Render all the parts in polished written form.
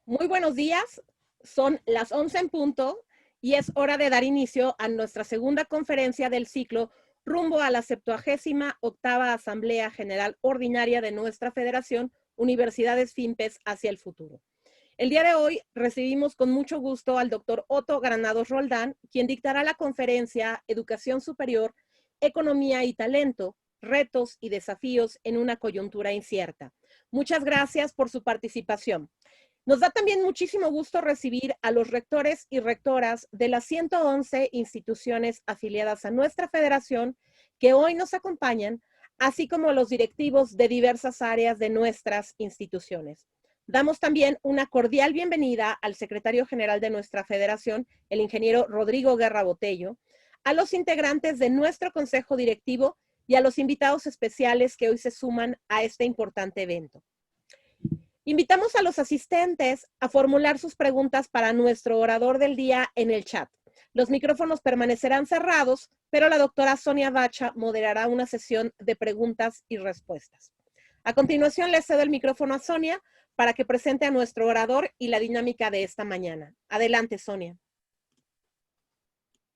Muy buenos días, son las 11 en punto y es hora de dar inicio a nuestra segunda conferencia del ciclo rumbo a la 78ª Asamblea General Ordinaria de nuestra Federación Universidades FIMPES hacia el futuro. El día de hoy recibimos con mucho gusto al doctor Otto Granados Roldán, quien dictará la conferencia Educación Superior, Economía y Talento, retos y desafíos en una coyuntura incierta. Muchas gracias por su participación. Nos da también muchísimo gusto recibir a los rectores y rectoras de las 111 instituciones afiliadas a nuestra federación que hoy nos acompañan, así como los directivos de diversas áreas de nuestras instituciones. Damos también una cordial bienvenida al secretario general de nuestra federación, el ingeniero Rodrigo Guerra Botello, a los integrantes de nuestro consejo directivo y a los invitados especiales que hoy se suman a este importante evento. Invitamos a los asistentes a formular sus preguntas para nuestro orador del día en el chat. Los micrófonos permanecerán cerrados, pero la doctora Sonia Bacha moderará una sesión de preguntas y respuestas. A continuación, le cedo el micrófono a Sonia para que presente a nuestro orador y la dinámica de esta mañana. Adelante, Sonia.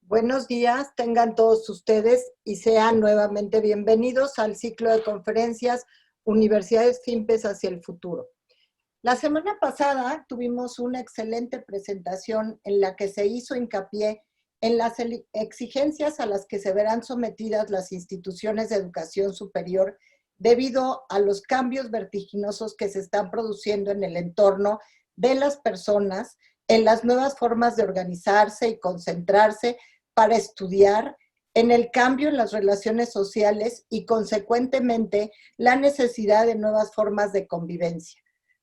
Buenos días, tengan todos ustedes y sean nuevamente bienvenidos al ciclo de conferencias Universidades FIMPES hacia el futuro. La semana pasada tuvimos una excelente presentación en la que se hizo hincapié en las exigencias a las que se verán sometidas las instituciones de educación superior debido a los cambios vertiginosos que se están produciendo en el entorno de las personas, en las nuevas formas de organizarse y concentrarse para estudiar, en el cambio en las relaciones sociales y consecuentemente la necesidad de nuevas formas de convivencia.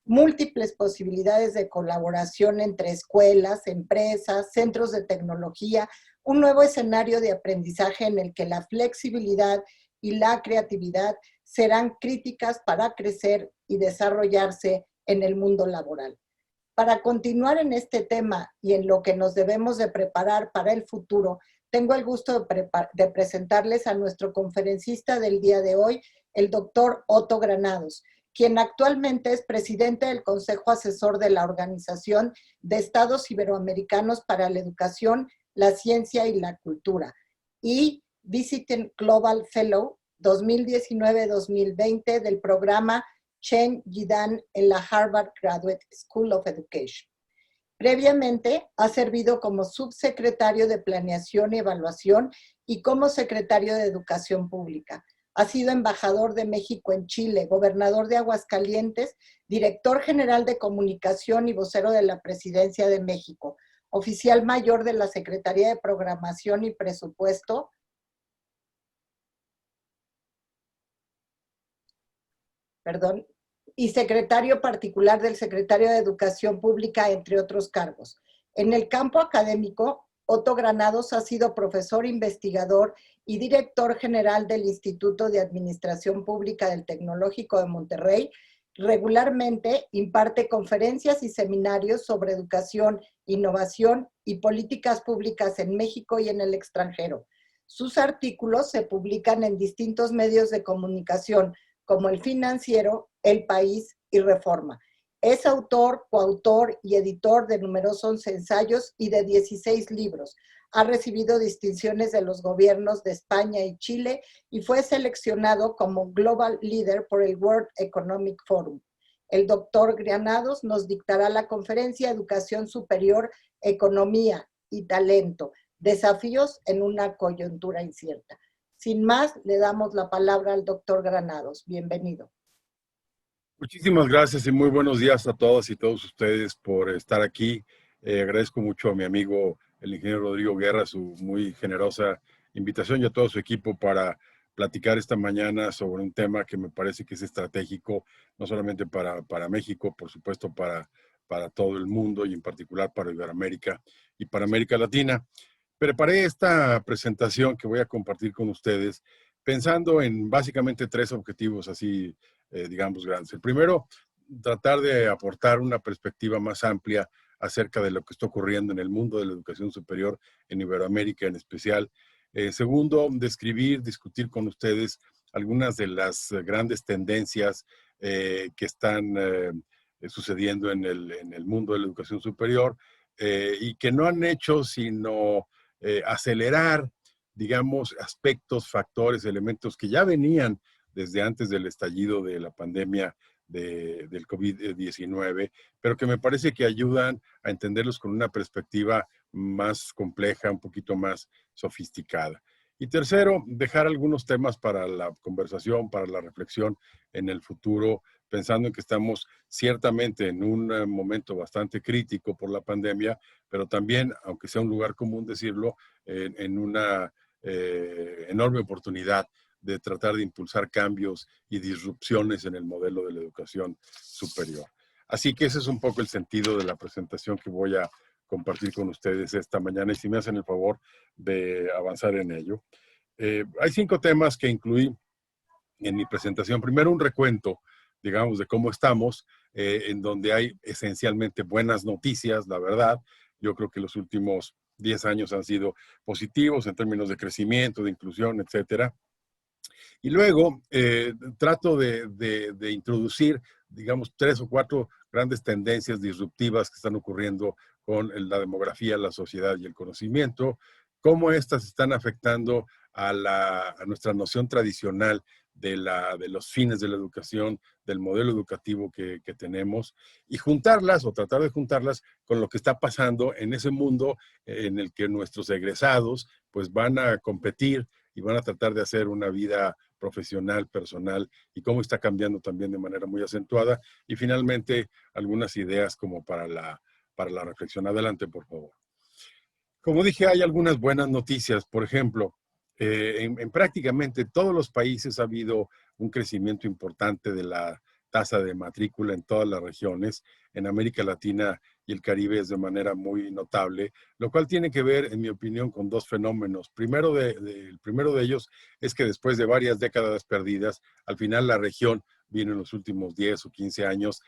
Múltiples posibilidades de colaboración entre escuelas, empresas, centros de tecnología, un nuevo escenario de aprendizaje en el que la flexibilidad y la creatividad serán críticas para crecer y desarrollarse en el mundo laboral. Para continuar en este tema y en lo que nos debemos de preparar para el futuro, tengo el gusto de presentarles a nuestro conferencista del día de hoy, el doctor Otto Granados, quien actualmente es presidente del Consejo Asesor de la Organización de Estados Iberoamericanos para la Educación, la Ciencia y la Cultura, y Visiting Global Fellow 2019-2020 del programa Chen Yidan en la Harvard Graduate School of Education. Previamente ha servido como subsecretario de Planeación y Evaluación y como secretario de Educación Pública. Ha sido embajador de México en Chile, gobernador de Aguascalientes, director general de comunicación y vocero de la Presidencia de México, oficial mayor de la Secretaría de Programación y Presupuesto, y secretario particular del secretario de Educación Pública, entre otros cargos. En el campo académico, Otto Granados ha sido profesor investigador y director general del Instituto de Administración Pública del Tecnológico de Monterrey. Regularmente imparte conferencias y seminarios sobre educación, innovación y políticas públicas en México y en el extranjero. Sus artículos se publican en distintos medios de comunicación, como El Financiero, El País y Reforma. Es autor, coautor y editor de numerosos ensayos y de 16 libros. Ha recibido distinciones de los gobiernos de España y Chile y fue seleccionado como Global Leader por el World Economic Forum. El doctor Granados nos dictará la conferencia Educación Superior, Economía y Talento, desafíos en una coyuntura incierta. Sin más, le damos la palabra al doctor Granados. Bienvenido. Muchísimas gracias y muy buenos días a todas y todos ustedes por estar aquí. Agradezco mucho a mi amigo, el ingeniero Rodrigo Guerra, su muy generosa invitación y a todo su equipo para platicar esta mañana sobre un tema que me parece que es estratégico, no solamente para México, por supuesto para todo el mundo y en particular para Iberoamérica y para América Latina. Preparé esta presentación que voy a compartir con ustedes pensando en básicamente tres objetivos así, digamos, grandes. El primero, tratar de aportar una perspectiva más amplia acerca de lo que está ocurriendo en el mundo de la educación superior, en Iberoamérica en especial. Segundo, describir, discutir con ustedes algunas de las grandes tendencias que están sucediendo en el mundo de la educación superior y que no han hecho sino acelerar, digamos, aspectos, factores, elementos que ya venían desde antes del estallido de la pandemia del COVID-19, pero que me parece que ayudan a entenderlos con una perspectiva más compleja, un poquito más sofisticada. Y tercero, dejar algunos temas para la conversación, para la reflexión en el futuro, pensando en que estamos ciertamente en un momento bastante crítico por la pandemia, pero también, aunque sea un lugar común decirlo, en una enorme oportunidad de tratar de impulsar cambios y disrupciones en el modelo de la educación superior. Así que ese es un poco el sentido de la presentación que voy a compartir con ustedes esta mañana y si me hacen el favor de avanzar en ello. Hay 5 temas que incluí en mi presentación. Primero, un recuento, digamos, de cómo estamos, en donde hay esencialmente buenas noticias, la verdad. Yo creo que los últimos 10 años han sido positivos en términos de crecimiento, de inclusión, etcétera. Y luego trato de introducir, digamos, 3 o 4 grandes tendencias disruptivas que están ocurriendo con la demografía, la sociedad y el conocimiento, cómo estas están afectando a nuestra noción tradicional de los fines de la educación, del modelo educativo que tenemos, y juntarlas o tratar de juntarlas con lo que está pasando en ese mundo en el que nuestros egresados pues van a competir y van a tratar de hacer una vida profesional, personal, y cómo está cambiando también de manera muy acentuada. Y finalmente, algunas ideas como para la reflexión. Adelante, por favor. Como dije, hay algunas buenas noticias. Por ejemplo, en prácticamente todos los países ha habido un crecimiento importante de la tasa de matrícula en todas las regiones. En América Latina y el Caribe es de manera muy notable, lo cual tiene que ver, en mi opinión, con 2 fenómenos. El primero de ellos es que después de varias décadas perdidas, al final la región viene en los últimos 10 o 15 años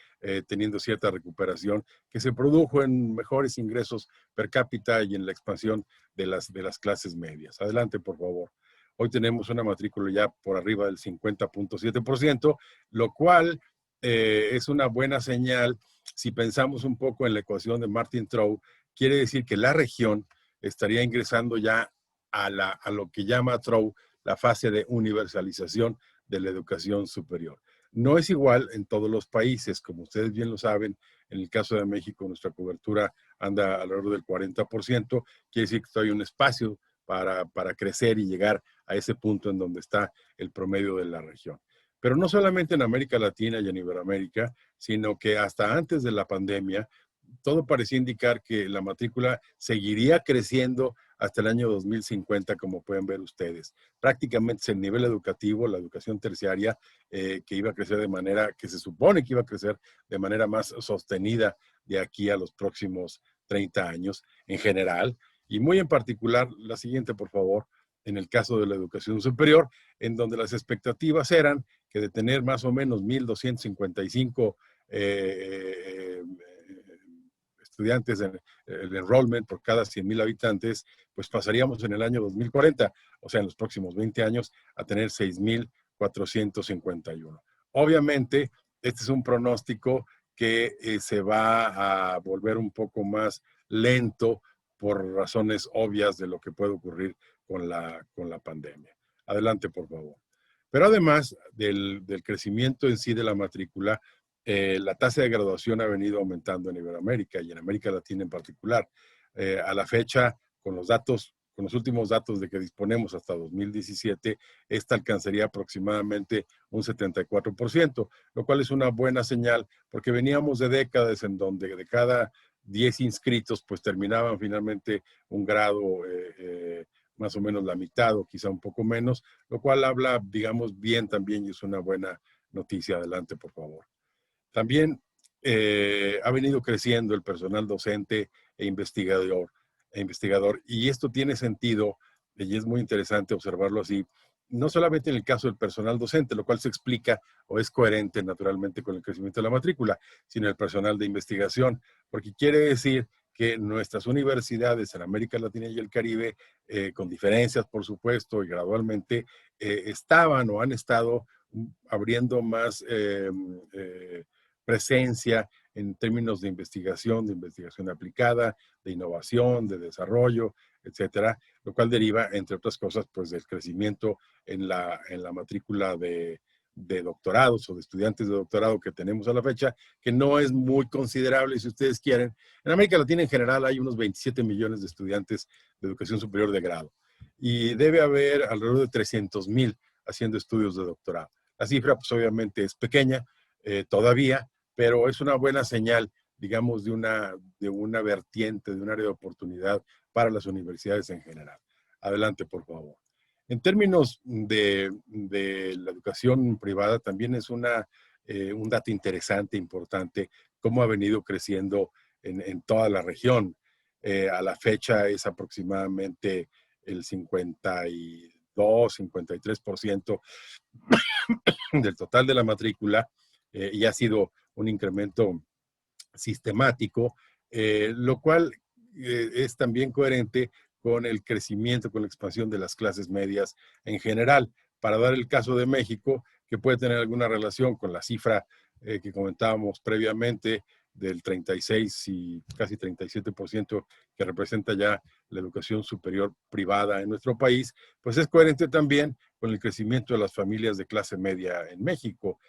teniendo cierta recuperación que se produjo en mejores ingresos per cápita y en la expansión de las clases medias. Adelante, por favor. Hoy tenemos una matrícula ya por arriba del 50.7%, lo cual es una buena señal. Si pensamos un poco en la ecuación de Martin Trow, quiere decir que la región estaría ingresando ya a lo que llama Trow la fase de universalización de la educación superior. No es igual en todos los países, como ustedes bien lo saben. En el caso de México, nuestra cobertura anda alrededor del 40%, quiere decir que todavía hay un espacio para crecer y llegar a ese punto en donde está el promedio de la región. Pero no solamente en América Latina y en Iberoamérica, sino que hasta antes de la pandemia, todo parecía indicar que la matrícula seguiría creciendo hasta el año 2050, como pueden ver ustedes. Prácticamente es el nivel educativo, la educación terciaria, que iba a crecer de manera, que se supone que iba a crecer de manera más sostenida de aquí a los próximos 30 años en general. Y muy en particular, la siguiente, por favor, en el caso de la educación superior, en donde las expectativas eran que de tener más o menos 1,255 estudiantes en el enrollment por cada 100,000 habitantes, pues pasaríamos en el año 2040, o sea, en los próximos 20 años, a tener 6,451. Obviamente, este es un pronóstico que se va a volver un poco más lento por razones obvias de lo que puede ocurrir con la pandemia. Adelante, por favor. Pero además del crecimiento en sí de la matrícula, la tasa de graduación ha venido aumentando en Iberoamérica y en América Latina en particular. A la fecha, con los últimos datos de que disponemos hasta 2017, esta alcanzaría aproximadamente un 74%, lo cual es una buena señal porque veníamos de décadas en donde de cada 10 inscritos, pues terminaban finalmente un grado más o menos la mitad o quizá un poco menos, lo cual habla, digamos, bien también y es una buena noticia. Adelante, por favor. También ha venido creciendo el personal docente e investigador, y esto tiene sentido y es muy interesante observarlo así, no solamente en el caso del personal docente, lo cual se explica o es coherente naturalmente con el crecimiento de la matrícula, sino el personal de investigación, porque quiere decir que nuestras universidades en América Latina y el Caribe, con diferencias por supuesto y gradualmente, estaban o han estado abriendo más presencia en términos de investigación aplicada, de innovación, de desarrollo, etcétera, lo cual deriva, entre otras cosas, pues del crecimiento en la matrícula de doctorados o de estudiantes de doctorado que tenemos a la fecha, que no es muy considerable, si ustedes quieren. En América Latina en general hay unos 27 millones de estudiantes de educación superior de grado y debe haber alrededor de 300,000 haciendo estudios de doctorado. La cifra, pues obviamente es pequeña todavía, pero es una buena señal, digamos, de una vertiente, de un área de oportunidad para las universidades en general. Adelante, por favor. En términos de la educación privada, también es un dato interesante, importante, cómo ha venido creciendo en toda la región. A la fecha es aproximadamente el 52, 53% del total de la matrícula y ha sido un incremento sistemático, lo cual es también coherente con el crecimiento, con la expansión de las clases medias en general. Para dar el caso de México, que puede tener alguna relación con la cifra que comentábamos previamente del 36 y casi 37% que representa ya la educación superior privada en nuestro país, pues es coherente también con el crecimiento de las familias de clase media en México.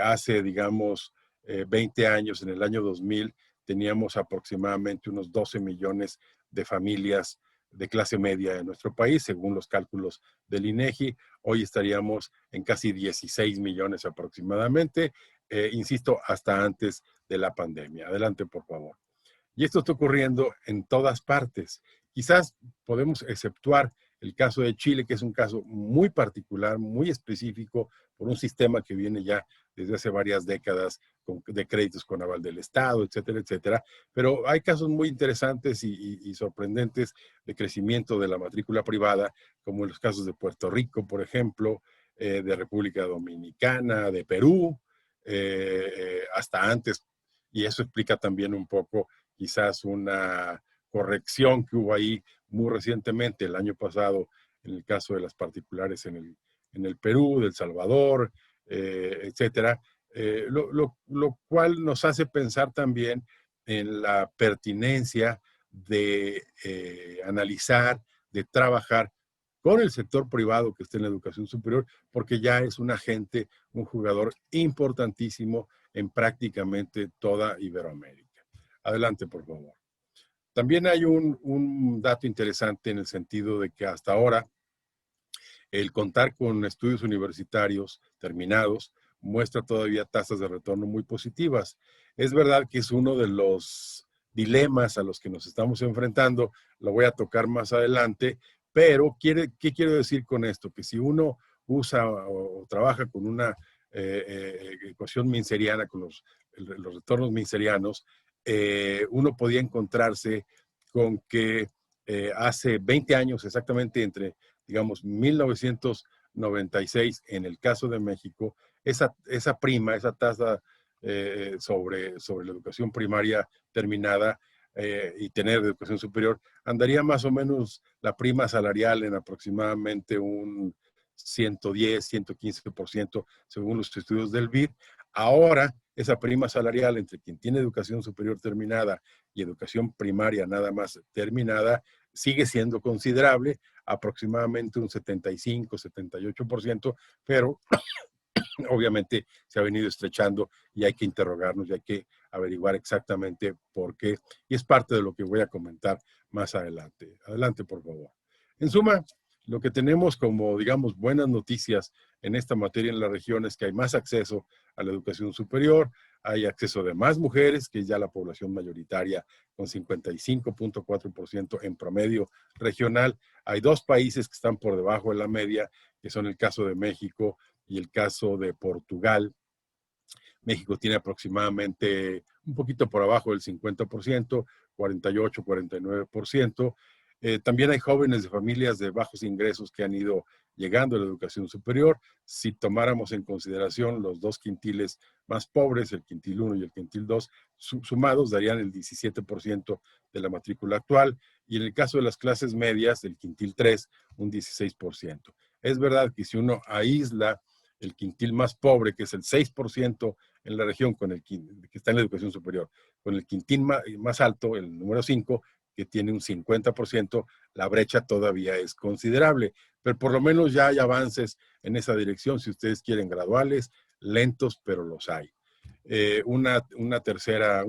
Hace, digamos, 20 años, en el año 2000, teníamos aproximadamente unos 12 millones de familias de clase media en nuestro país, según los cálculos del INEGI. Hoy estaríamos en casi 16 millones aproximadamente, insisto, hasta antes de la pandemia. Adelante, por favor. Y esto está ocurriendo en todas partes. Quizás podemos exceptuar el caso de Chile, que es un caso muy particular, muy específico, por un sistema que viene ya desde hace varias décadas de créditos con aval del Estado, etcétera, etcétera. Pero hay casos muy interesantes y sorprendentes de crecimiento de la matrícula privada, como en los casos de Puerto Rico, por ejemplo, de República Dominicana, de Perú, hasta antes. Y eso explica también un poco quizás una corrección que hubo ahí muy recientemente, el año pasado, en el caso de las particulares en el Perú, del Salvador, etcétera, lo cual nos hace pensar también en la pertinencia de analizar, de trabajar con el sector privado que esté en la educación superior, porque ya es un agente, un jugador importantísimo en prácticamente toda Iberoamérica. Adelante, por favor. También hay un dato interesante en el sentido de que hasta ahora el contar con estudios universitarios terminados muestra todavía tasas de retorno muy positivas. Es verdad que es uno de los dilemas a los que nos estamos enfrentando, lo voy a tocar más adelante, pero ¿qué quiero decir con esto? Que si uno usa o trabaja con una ecuación minseriana, con los retornos minserianos, uno podía encontrarse con que hace 20 años, exactamente entre, digamos, 1996, en el caso de México, esa prima, esa tasa sobre la educación primaria terminada y tener educación superior, andaría más o menos la prima salarial en aproximadamente un 110, 115%, según los estudios del BID. Ahora, esa prima salarial entre quien tiene educación superior terminada y educación primaria nada más terminada sigue siendo considerable, aproximadamente un 75, 78%, pero obviamente se ha venido estrechando y hay que interrogarnos y hay que averiguar exactamente por qué. Y es parte de lo que voy a comentar más adelante. Adelante, por favor. En suma, lo que tenemos como, digamos, buenas noticias en esta materia en la región es que hay más acceso a la educación superior, hay acceso de más mujeres, que es ya la población mayoritaria con 55.4% en promedio regional. Hay dos países que están por debajo de la media, que son el caso de México y el caso de Portugal. México tiene aproximadamente un poquito por abajo del 50%, 48, 49%. También hay jóvenes de familias de bajos ingresos que han ido llegando a la educación superior. Si tomáramos en consideración los dos quintiles más pobres, el quintil 1 y el quintil 2, sumados darían el 17% de la matrícula actual. Y en el caso de las clases medias, el quintil 3, un 16%. Es verdad que si uno aísla el quintil más pobre, que es el 6% en la región con el que está en la educación superior, con el quintil más alto, el número 5, que tiene un 50%, la brecha todavía es considerable, pero por lo menos ya hay avances en esa dirección, si ustedes quieren, graduales, lentos, pero los hay. Una tercera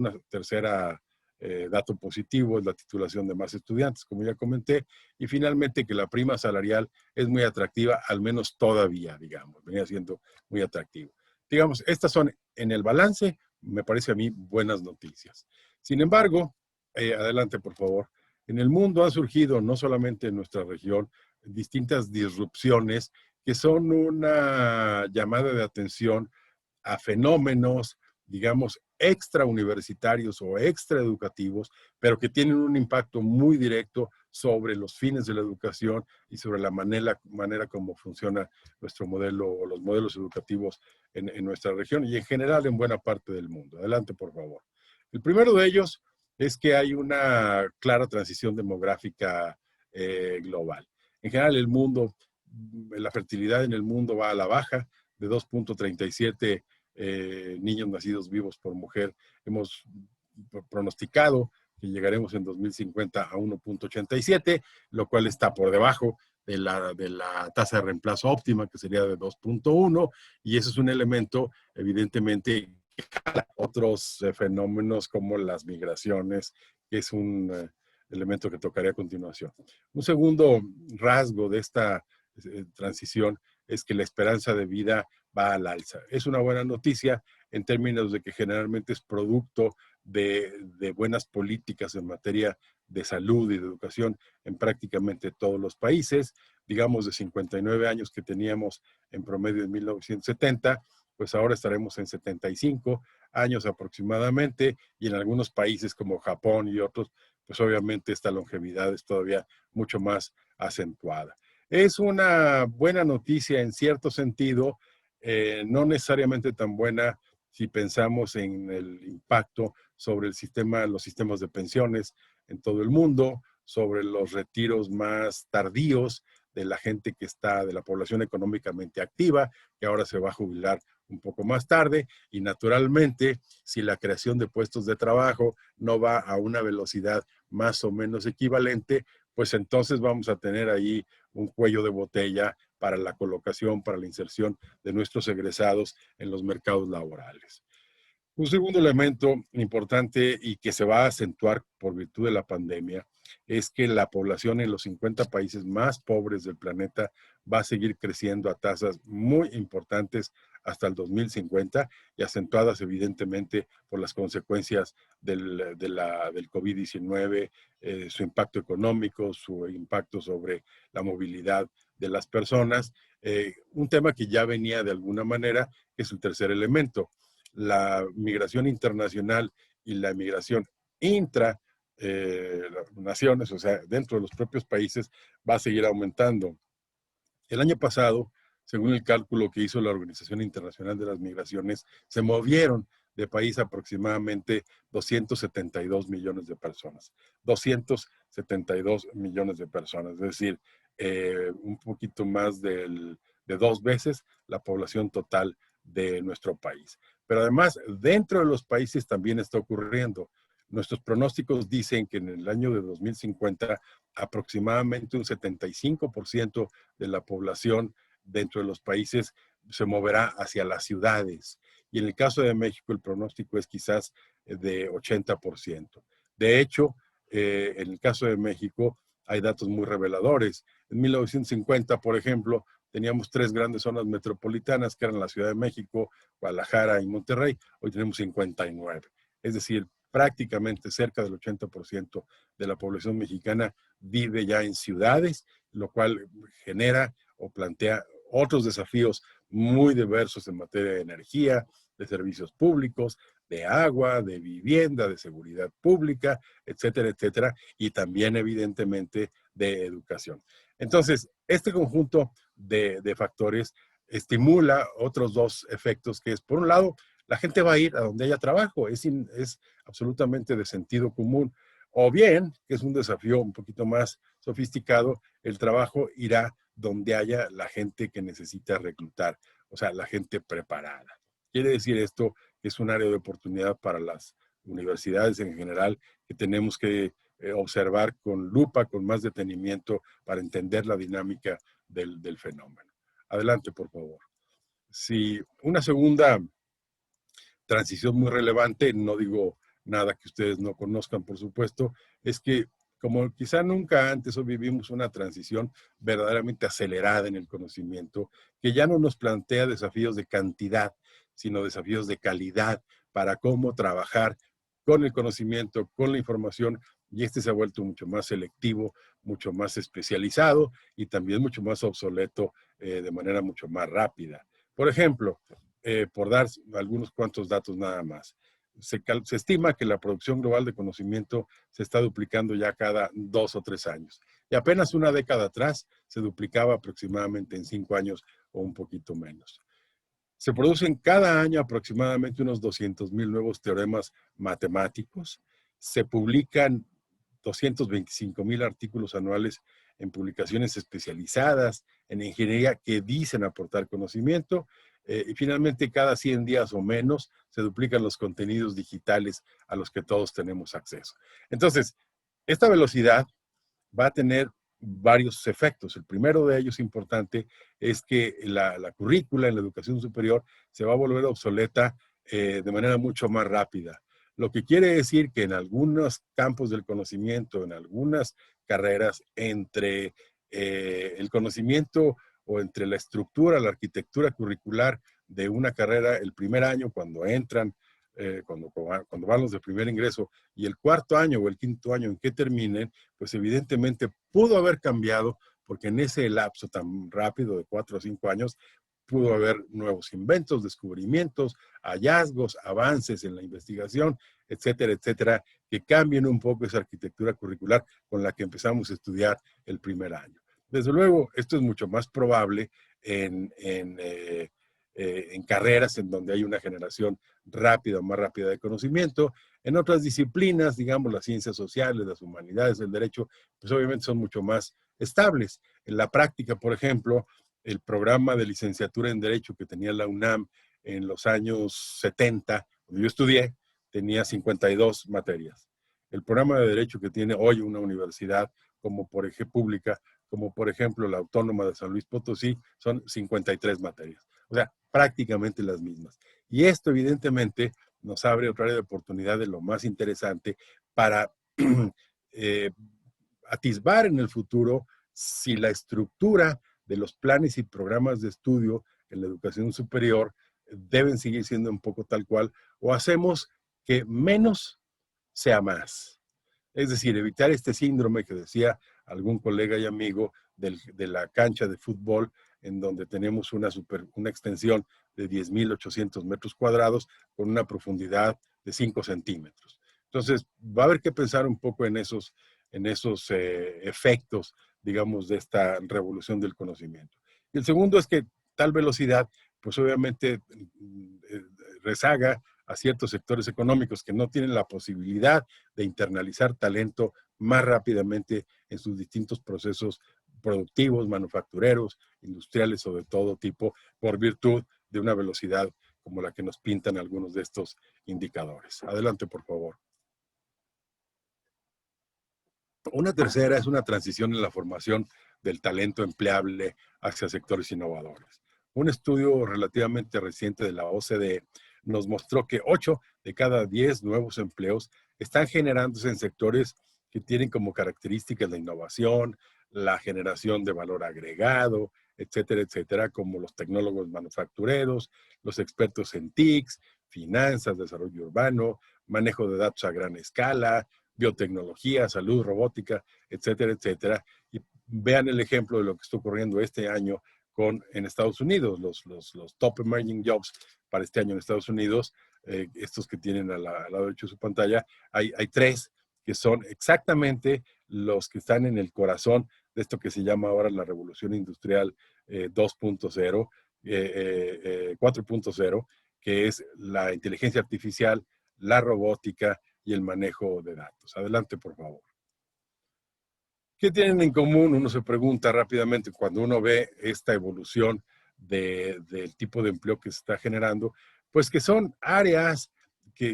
dato positivo es la titulación de más estudiantes, como ya comenté, y finalmente que la prima salarial es muy atractiva, al menos todavía, digamos, venía siendo muy atractivo. Digamos, estas son en el balance, me parece a mí, buenas noticias. Sin embargo, adelante por favor, en el mundo han surgido, no solamente en nuestra región, distintas disrupciones que son una llamada de atención a fenómenos, digamos, extrauniversitarios o extraeducativos, pero que tienen un impacto muy directo sobre los fines de la educación y sobre la manera como funciona nuestro modelo o los modelos educativos en nuestra región y en general en buena parte del mundo. Adelante, por favor. El primero de ellos es que hay una clara transición demográfica global. En general, el mundo, la fertilidad en el mundo va a la baja de 2.37 niños nacidos vivos por mujer. Hemos pronosticado que llegaremos en 2050 a 1.87, lo cual está por debajo de la tasa de reemplazo óptima, que sería de 2.1, y eso es un elemento, evidentemente, que jala otros fenómenos como las migraciones, que es un elemento que tocaré a continuación. Un segundo rasgo de esta transición es que la esperanza de vida va al alza. Es una buena noticia en términos de que generalmente es producto de buenas políticas en materia de salud y de educación en prácticamente todos los países. Digamos, de 59 años que teníamos en promedio en 1970, pues ahora estaremos en 75 años aproximadamente, y en algunos países como Japón y otros, pues obviamente esta longevidad es todavía mucho más acentuada. Es una buena noticia en cierto sentido, no necesariamente tan buena si pensamos en el impacto sobre los sistemas de pensiones en todo el mundo, sobre los retiros más tardíos de la gente que está, de la población económicamente activa, que ahora se va a jubilar un poco más tarde, y naturalmente, si la creación de puestos de trabajo no va a una velocidad más o menos equivalente, pues entonces vamos a tener ahí un cuello de botella para la colocación, para la inserción de nuestros egresados en los mercados laborales. Un segundo elemento importante y que se va a acentuar por virtud de la pandemia es que la población en los 50 países más pobres del planeta va a seguir creciendo a tasas muy importantes hasta el 2050 y acentuadas evidentemente por las consecuencias del COVID-19, su impacto económico, su impacto sobre la movilidad de las personas. Un tema que ya venía de alguna manera, que es el tercer elemento. La migración internacional y la migración intra naciones, o sea, dentro de los propios países, va a seguir aumentando. El año pasado, según el cálculo que hizo la Organización Internacional de las Migraciones, se movieron de país aproximadamente 272 millones de personas. 272 millones de personas, es decir, un poquito más de 2 veces la población total de nuestro país. Pero además, dentro de los países también está ocurriendo. Nuestros pronósticos dicen que en el año de 2050 aproximadamente un 75% de la población dentro de los países se moverá hacia las ciudades. Y en el caso de México el pronóstico es quizás de 80%. De hecho, en el caso de México hay datos muy reveladores. En 1950, por ejemplo, teníamos 3 grandes zonas metropolitanas que eran la Ciudad de México, Guadalajara y Monterrey. Hoy tenemos 59. Es decir, prácticamente cerca del 80% de la población mexicana vive ya en ciudades, lo cual genera o plantea otros desafíos muy diversos en materia de energía, de servicios públicos, de agua, de vivienda, de seguridad pública, etcétera, etcétera, y también evidentemente de educación. Entonces, este conjunto de factores estimula otros 2 efectos, que es, por un lado, la gente va a ir a donde haya trabajo, es absolutamente de sentido común. O bien, que es un desafío un poquito más sofisticado, el trabajo irá donde haya la gente que necesita reclutar, o sea, la gente preparada. Quiere decir esto que es un área de oportunidad para las universidades en general, que tenemos que observar con lupa, con más detenimiento, para entender la dinámica del fenómeno. Adelante, por favor. Si una segunda transición muy relevante, no digo nada que ustedes no conozcan, por supuesto, es que como quizá nunca antes hoy vivimos una transición verdaderamente acelerada en el conocimiento, que ya no nos plantea desafíos de cantidad, sino desafíos de calidad para cómo trabajar con el conocimiento, con la información, y este se ha vuelto mucho más selectivo, mucho más especializado y también mucho más obsoleto de manera mucho más rápida. Por ejemplo, por dar algunos cuantos datos nada más. Se estima que la producción global de conocimiento se está duplicando ya cada 2 o 3 años. Y apenas una década atrás se duplicaba aproximadamente en 5 años o un poquito menos. Se producen cada año aproximadamente unos 200,000 nuevos teoremas matemáticos. Se publican 225,000 artículos anuales en publicaciones especializadas en ingeniería que dicen aportar conocimiento. Y finalmente, cada 100 días o menos, se duplican los contenidos digitales a los que todos tenemos acceso. Entonces, esta velocidad va a tener varios efectos. El primero de ellos importante es que la currícula en la educación superior se va a volver obsoleta de manera mucho más rápida. Lo que quiere decir que en algunos campos del conocimiento, en algunas carreras, entre el conocimiento o entre la estructura, la arquitectura curricular de una carrera, el primer año cuando entran, cuando van los de primer ingreso, y el cuarto año o el quinto año en que terminen, pues evidentemente pudo haber cambiado, porque en ese lapso tan rápido de 4 o 5 años, pudo haber nuevos inventos, descubrimientos, hallazgos, avances en la investigación, etcétera, etcétera, que cambien un poco esa arquitectura curricular con la que empezamos a estudiar el primer año. Desde luego, esto es mucho más probable en carreras en donde hay una generación rápida o más rápida de conocimiento. En otras disciplinas, digamos las ciencias sociales, las humanidades, el derecho, pues obviamente son mucho más estables. En la práctica, por ejemplo, el programa de licenciatura en Derecho que tenía la UNAM en los años 70, cuando yo estudié, tenía 52 materias. El programa de Derecho que tiene hoy una universidad como por ejemplo pública, como por ejemplo la Autónoma de San Luis Potosí, son 53 materias. O sea, prácticamente las mismas. Y esto evidentemente nos abre otra área de oportunidad de lo más interesante para atisbar en el futuro si la estructura de los planes y programas de estudio en la educación superior deben seguir siendo un poco tal cual, o hacemos que menos sea más. Es decir, evitar este síndrome que decía algún colega y amigo de la cancha de fútbol, en donde tenemos una extensión de 10,800 metros cuadrados con una profundidad de 5 centímetros. Entonces, va a haber que pensar un poco en esos efectos, digamos, de esta revolución del conocimiento. Y el segundo es que tal velocidad, pues obviamente rezaga a ciertos sectores económicos que no tienen la posibilidad de internalizar talento más rápidamente en sus distintos procesos productivos, manufactureros, industriales o de todo tipo, por virtud de una velocidad como la que nos pintan algunos de estos indicadores. Adelante, por favor. Una tercera es una transición en la formación del talento empleable hacia sectores innovadores. Un estudio relativamente reciente de la OCDE nos mostró que 8 de cada 10 nuevos empleos están generándose en sectores que tienen como características la innovación, la generación de valor agregado, etcétera, etcétera, como los tecnólogos manufactureros, los expertos en TICs, finanzas, desarrollo urbano, manejo de datos a gran escala, biotecnología, salud, robótica, etcétera, etcétera. Y vean el ejemplo de lo que está ocurriendo este año en Estados Unidos, los top emerging jobs para este año en Estados Unidos, estos que tienen al lado derecho de su pantalla, hay 3 que son exactamente los que están en el corazón de esto que se llama ahora la revolución industrial 2.0, 4.0, que es la inteligencia artificial, la robótica y el manejo de datos. Adelante, por favor. ¿Qué tienen en común? Uno se pregunta rápidamente cuando uno ve esta evolución del tipo de empleo que se está generando, pues que son áreas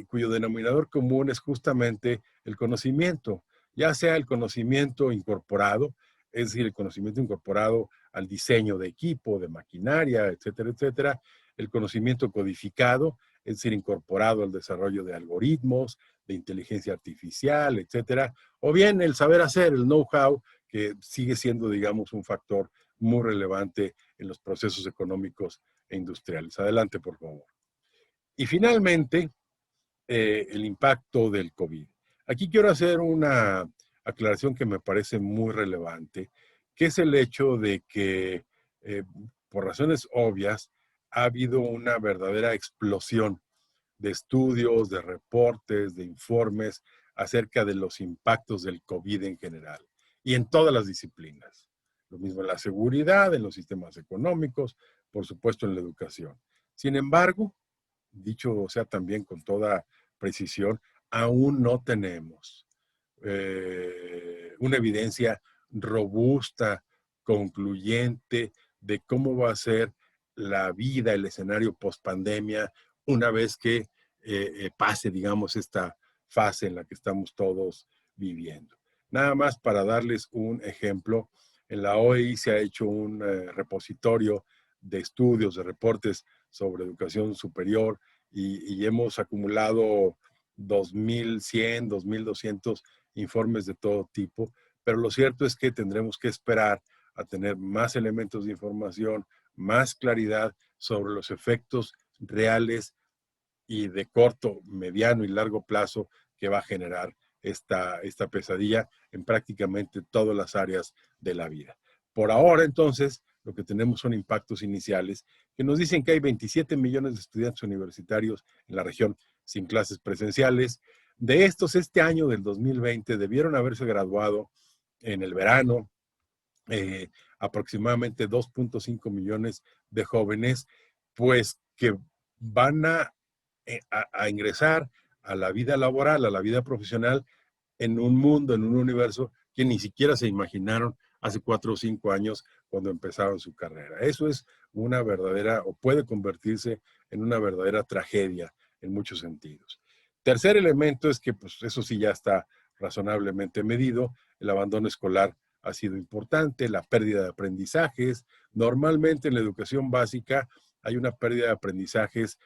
cuyo denominador común es justamente el conocimiento, ya sea el conocimiento incorporado, es decir, el conocimiento incorporado al diseño de equipo, de maquinaria, etcétera, etcétera, el conocimiento codificado, es decir, incorporado al desarrollo de algoritmos, de inteligencia artificial, etcétera, o bien el saber hacer, el know-how, que sigue siendo, digamos, un factor muy relevante en los procesos económicos e industriales. Adelante, por favor. Y finalmente, el impacto del COVID. Aquí quiero hacer una aclaración que me parece muy relevante, que es el hecho de que, por razones obvias, ha habido una verdadera explosión de estudios, de reportes, de informes acerca de los impactos del COVID en general y en todas las disciplinas. Lo mismo en la seguridad, en los sistemas económicos, por supuesto en la educación. Sin embargo, dicho sea también con toda precisión, aún no tenemos una evidencia robusta, concluyente de cómo va a ser la vida, el escenario post-pandemia, una vez que pase, digamos, esta fase en la que estamos todos viviendo. Nada más para darles un ejemplo, en la OEI se ha hecho un repositorio de estudios, de reportes sobre educación superior y hemos acumulado 2.100, 2.200 informes de todo tipo, pero lo cierto es que tendremos que esperar a tener más elementos de información, más claridad sobre los efectos reales y de corto, mediano y largo plazo que va a generar esta pesadilla en prácticamente todas las áreas de la vida. Por ahora, entonces, lo que tenemos son impactos iniciales que nos dicen que hay 27 millones de estudiantes universitarios en la región sin clases presenciales. De estos, este año del 2020 debieron haberse graduado en el verano aproximadamente 2.5 millones de jóvenes, pues que van a ingresar a la vida laboral, a la vida profesional, en un mundo, en un universo que ni siquiera se imaginaron hace 4 o 5 años cuando empezaron su carrera. Eso es una verdadera, o puede convertirse en una verdadera tragedia en muchos sentidos. Tercer elemento es que, pues, eso sí ya está razonablemente medido, el abandono escolar ha sido importante, la pérdida de aprendizajes. Normalmente en la educación básica hay una pérdida de aprendizajes,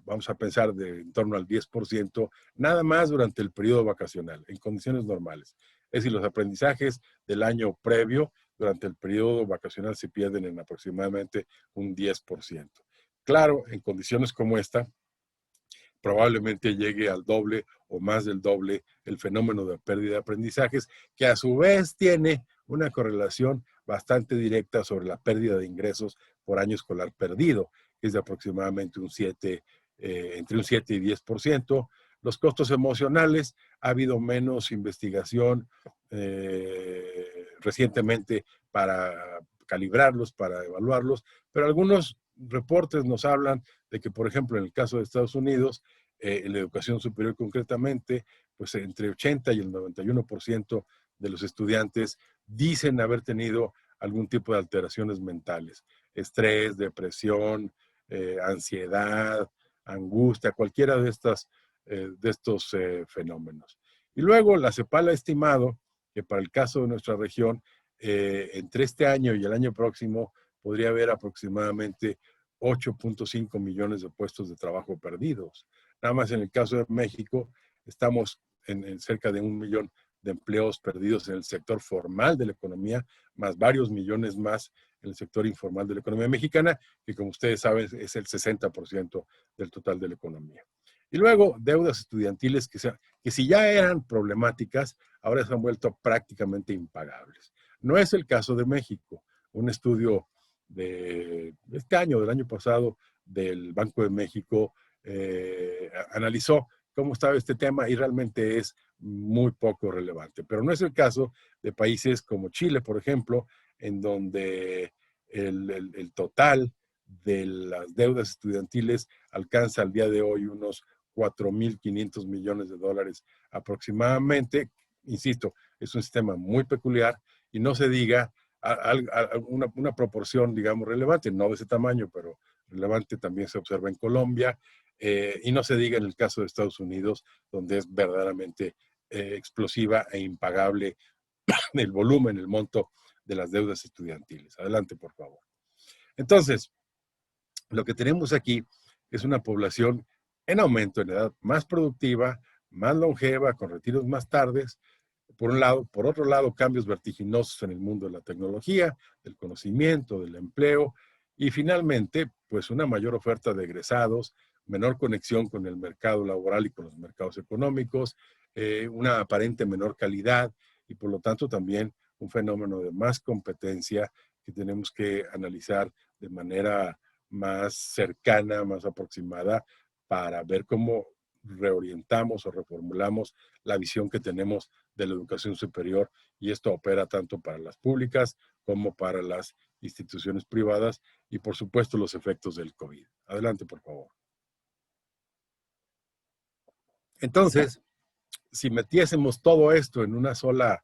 vamos a pensar de en torno al 10%, nada más durante el periodo vacacional, en condiciones normales. Es decir, los aprendizajes del año previo durante el periodo vacacional se pierden en aproximadamente un 10%. Claro, en condiciones como esta, probablemente llegue al doble o más del doble el fenómeno de pérdida de aprendizajes, que a su vez tiene una correlación bastante directa sobre la pérdida de ingresos por año escolar perdido, que es de aproximadamente entre un 7 y 10%. Los costos emocionales, ha habido menos investigación recientemente para calibrarlos, para evaluarlos, pero algunos reportes nos hablan de que, por ejemplo, en el caso de Estados Unidos, en la educación superior concretamente, pues entre 80 y el 91% de los estudiantes dicen haber tenido algún tipo de alteraciones mentales, estrés, depresión, ansiedad, angustia, cualquiera de estos fenómenos. Y luego la CEPAL ha estimado que para el caso de nuestra región, entre este año y el año próximo, podría haber aproximadamente 8.5 millones de puestos de trabajo perdidos. Nada más en el caso de México, estamos en cerca de 1 millón de empleos perdidos en el sector formal de la economía, más varios millones más en el sector informal de la economía mexicana, que como ustedes saben es el 60% del total de la economía. Y luego deudas estudiantiles que si ya eran problemáticas, ahora se han vuelto prácticamente impagables. No es el caso de México. Un estudio de este año, del año pasado, del Banco de México, analizó cómo estaba este tema y realmente es muy poco relevante. Pero no es el caso de países como Chile, por ejemplo, en donde el total de las deudas estudiantiles alcanza al día de hoy unos 4.500 millones de dólares aproximadamente. Insisto, es un sistema muy peculiar y no se diga una proporción, digamos, relevante, no de ese tamaño, pero relevante también se observa en Colombia, y no se diga en el caso de Estados Unidos, donde es verdaderamente explosiva e impagable el volumen, el monto de las deudas estudiantiles. Adelante, por favor. Entonces, lo que tenemos aquí es una población en aumento, en edad más productiva, más longeva, con retiros más tardes, por un lado. Por otro lado, cambios vertiginosos en el mundo de la tecnología, del conocimiento, del empleo, y finalmente, pues una mayor oferta de egresados, menor conexión con el mercado laboral y con los mercados económicos, una aparente menor calidad y por lo tanto también un fenómeno de más competencia que tenemos que analizar de manera más cercana, más aproximada, para ver cómo reorientamos o reformulamos la visión que tenemos de la educación superior, y esto opera tanto para las públicas como para las instituciones privadas y por supuesto los efectos del COVID. Adelante, por favor. Entonces, si metiésemos todo esto en una sola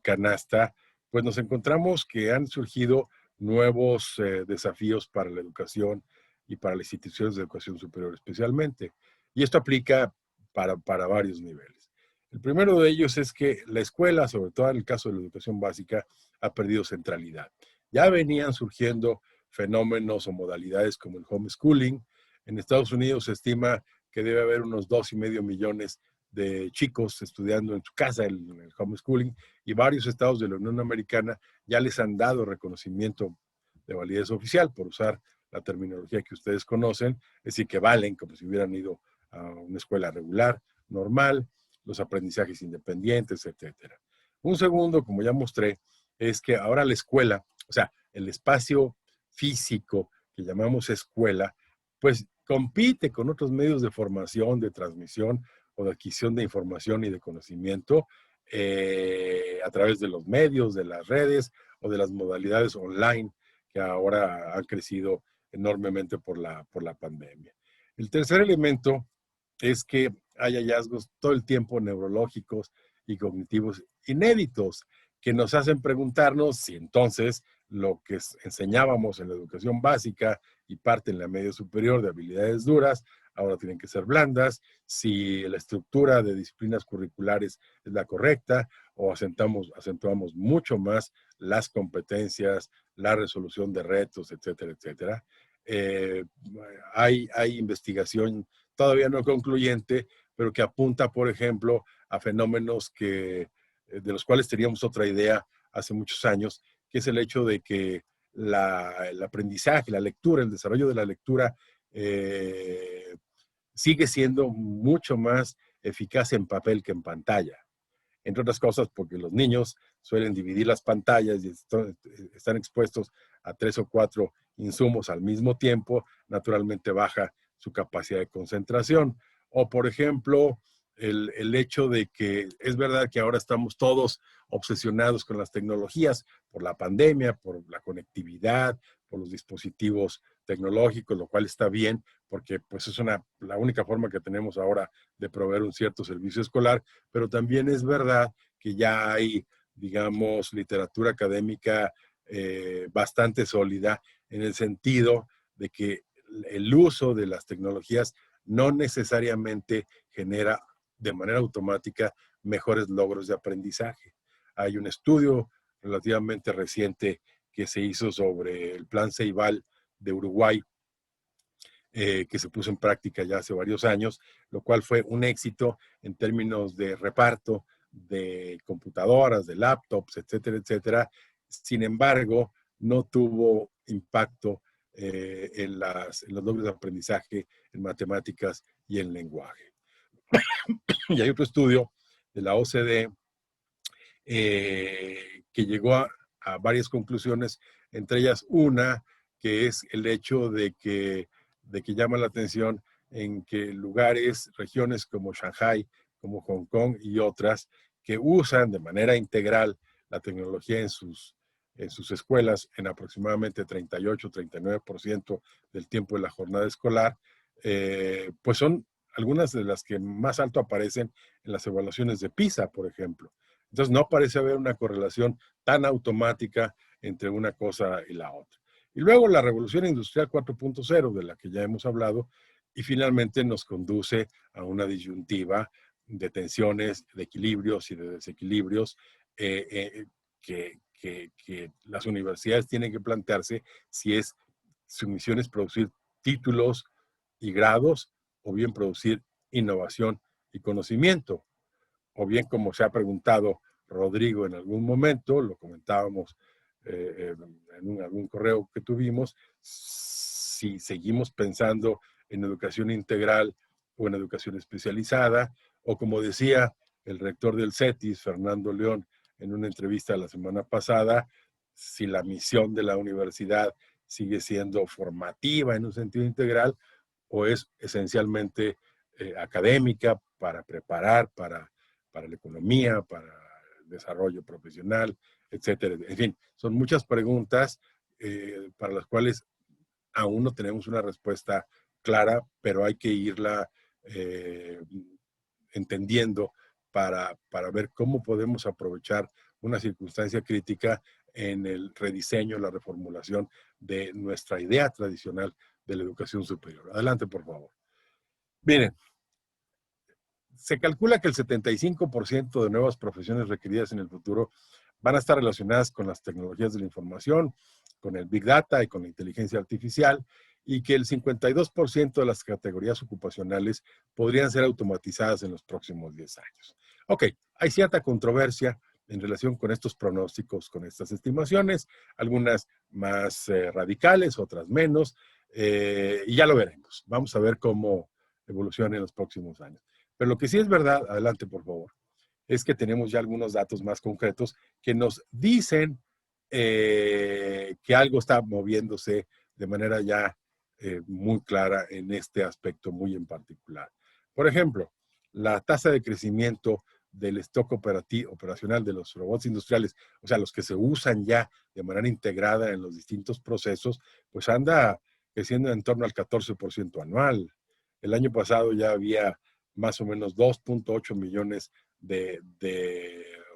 canasta, pues nos encontramos que han surgido nuevos desafíos para la educación y para las instituciones de educación superior especialmente. Y esto aplica para varios niveles. El primero de ellos es que la escuela, sobre todo en el caso de la educación básica, ha perdido centralidad. Ya venían surgiendo fenómenos o modalidades como el homeschooling. En Estados Unidos se estima que debe haber unos 2,5 millones de chicos estudiando en su casa el homeschooling, y varios estados de la Unión Americana ya les han dado reconocimiento de validez oficial, por usar la terminología que ustedes conocen, es decir, que valen como si hubieran ido a una escuela regular, normal, los aprendizajes independientes, etcétera. Un segundo, como ya mostré, es que ahora la escuela, o sea, el espacio físico que llamamos escuela, pues compite con otros medios de formación, de transmisión o de adquisición de información y de conocimiento a través de los medios, de las redes o de las modalidades online que ahora han crecido enormemente por la pandemia. El tercer elemento es que hay hallazgos todo el tiempo neurológicos y cognitivos inéditos que nos hacen preguntarnos si entonces lo que enseñábamos en la educación básica y parte en la media superior de habilidades duras, ahora tienen que ser blandas, si la estructura de disciplinas curriculares es la correcta o acentuamos mucho más las competencias, la resolución de retos, etcétera, etcétera. Hay investigación todavía no concluyente, pero que apunta, por ejemplo, a fenómenos de los cuales teníamos otra idea hace muchos años, que es el hecho de que el aprendizaje, la lectura, el desarrollo de la lectura sigue siendo mucho más eficaz en papel que en pantalla. Entre otras cosas porque los niños suelen dividir las pantallas y están expuestos a 3 o 4 insumos al mismo tiempo, naturalmente baja su capacidad de concentración. O, por ejemplo, el hecho de que es verdad que ahora estamos todos obsesionados con las tecnologías por la pandemia, por la conectividad, por los dispositivos tecnológicos, lo cual está bien, porque pues es la única forma que tenemos ahora de proveer un cierto servicio escolar, pero también es verdad que ya hay, digamos, literatura académica bastante sólida en el sentido de que el uso de las tecnologías no necesariamente genera de manera automática mejores logros de aprendizaje. Hay un estudio relativamente reciente que se hizo sobre el Plan Ceibal de Uruguay, que se puso en práctica ya hace varios años, lo cual fue un éxito en términos de reparto de computadoras, de laptops, etcétera, etcétera. Sin embargo, no tuvo impacto en los logros de aprendizaje en matemáticas y en lenguaje. Y hay otro estudio de la OCDE que llegó a varias conclusiones, entre ellas una que es el hecho de que llama la atención en que lugares, regiones como Shanghái, como Hong Kong y otras, que usan de manera integral la tecnología en sus escuelas en aproximadamente 38-39% del tiempo de la jornada escolar, pues son algunas de las que más alto aparecen en las evaluaciones de PISA, por ejemplo. Entonces no parece haber una correlación tan automática entre una cosa y la otra. Y luego la revolución industrial 4.0, de la que ya hemos hablado, y finalmente nos conduce a una disyuntiva de tensiones, de equilibrios y de desequilibrios que las universidades tienen que plantearse si su misión es producir títulos y grados o bien producir innovación y conocimiento. O bien, como se ha preguntado Rodrigo en algún momento, lo comentábamos en algún correo que tuvimos, si seguimos pensando en educación integral o en educación especializada, o como decía el rector del CETIS, Fernando León, en una entrevista la semana pasada, si la misión de la universidad sigue siendo formativa en un sentido integral o es esencialmente académica para preparar para la economía, para el desarrollo profesional, etcétera. En fin, son muchas preguntas para las cuales aún no tenemos una respuesta clara, pero hay que irla entendiendo para ver cómo podemos aprovechar una circunstancia crítica en el rediseño, la reformulación de nuestra idea tradicional de la educación superior. Adelante, por favor. Miren, se calcula que el 75% de nuevas profesiones requeridas en el futuro van a estar relacionadas con las tecnologías de la información, con el Big Data y con la inteligencia artificial, y que el 52% de las categorías ocupacionales podrían ser automatizadas en los próximos 10 años. Ok, hay cierta controversia en relación con estos pronósticos, con estas estimaciones, algunas más radicales, otras menos, y ya lo veremos. Vamos a ver cómo evoluciona en los próximos años. Pero lo que sí es verdad, adelante por favor, es que tenemos ya algunos datos más concretos que nos dicen que algo está moviéndose de manera ya muy clara en este aspecto muy en particular. Por ejemplo, la tasa de crecimiento del stock operacional de los robots industriales, o sea, los que se usan ya de manera integrada en los distintos procesos, pues anda creciendo en torno al 14% anual. El año pasado ya había más o menos 2.8 millones de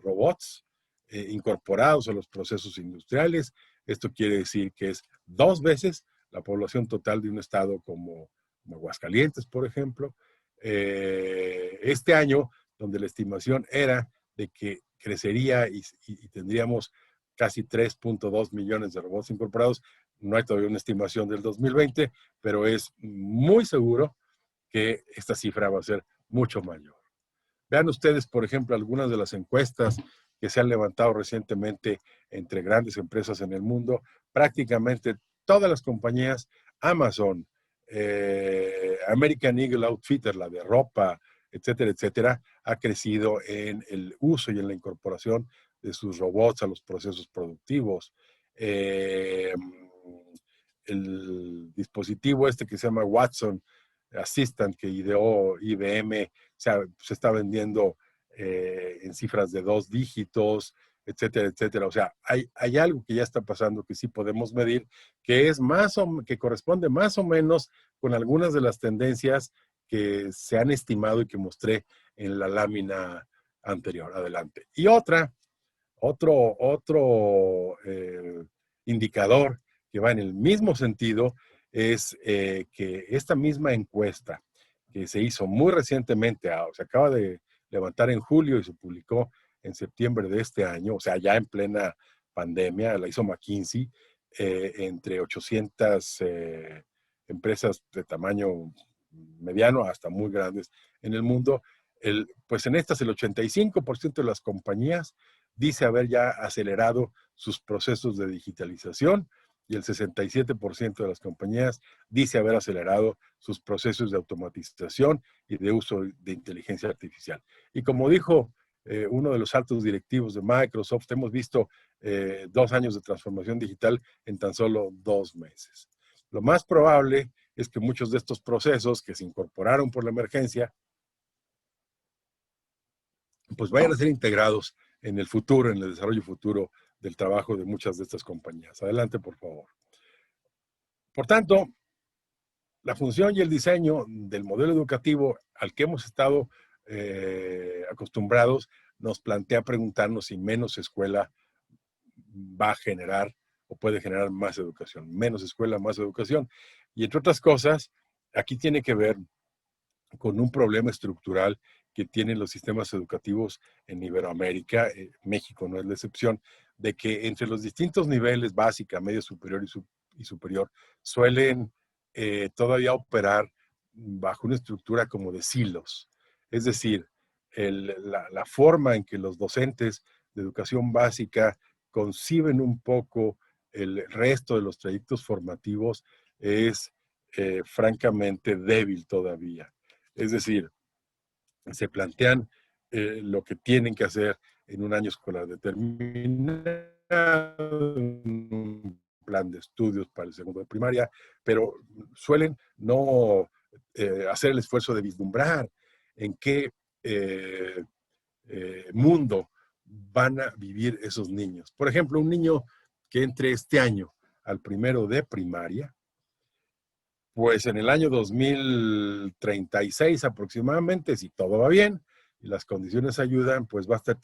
robots incorporados a los procesos industriales. Esto quiere decir que es 2 veces la población total de un estado como Aguascalientes, por ejemplo. Este año, donde la estimación era de que crecería y tendríamos casi 3.2 millones de robots incorporados, no hay todavía una estimación del 2020, pero es muy seguro que esta cifra va a ser mucho mayor. Vean ustedes, por ejemplo, algunas de las encuestas que se han levantado recientemente entre grandes empresas en el mundo. Prácticamente todas las compañías, Amazon, American Eagle Outfitter, la de ropa, etcétera, etcétera, ha crecido en el uso y en la incorporación de sus robots a los procesos productivos. El dispositivo este que se llama Watson Assistant, que ideó IBM, se está vendiendo en cifras de 2 dígitos, etcétera, etcétera. O sea, hay algo que ya está pasando que sí podemos medir, que es que corresponde más o menos con algunas de las tendencias que se han estimado y que mostré en la lámina anterior. Adelante. Y otro indicador que va en el mismo sentido es que esta misma encuesta que se hizo muy recientemente, se acaba de levantar en julio y se publicó en septiembre de este año, o sea, ya en plena pandemia, la hizo McKinsey, entre 800 empresas de tamaño mediano hasta muy grandes en el mundo. Pues en estas el 85% de las compañías dice haber ya acelerado sus procesos de digitalización y el 67% de las compañías dice haber acelerado sus procesos de automatización y de uso de inteligencia artificial. Y como dijo uno de los altos directivos de Microsoft, hemos visto 2 años de transformación digital en tan solo 2 meses. Lo más probable es que muchos de estos procesos que se incorporaron por la emergencia, pues vayan a ser integrados en el futuro, en el desarrollo futuro del trabajo de muchas de estas compañías. Adelante, por favor. Por tanto, la función y el diseño del modelo educativo al que hemos estado acostumbrados nos plantea preguntarnos si menos escuela va a generar o puede generar más educación. Menos escuela, más educación. Y entre otras cosas, aquí tiene que ver con un problema estructural que tienen los sistemas educativos en Iberoamérica, México no es la excepción, de que entre los distintos niveles, básica, media superior y superior, suelen todavía operar bajo una estructura como de silos. Es decir, la forma en que los docentes de educación básica conciben un poco el resto de los trayectos formativos es francamente débil todavía. Es decir, se plantean lo que tienen que hacer en un año escolar determinado, un plan de estudios para el segundo de primaria, pero suelen no hacer el esfuerzo de vislumbrar en qué mundo van a vivir esos niños. Por ejemplo, un niño que entre este año al primero de primaria, pues en el año 2036 aproximadamente, si todo va bien y las condiciones ayudan, pues va a estar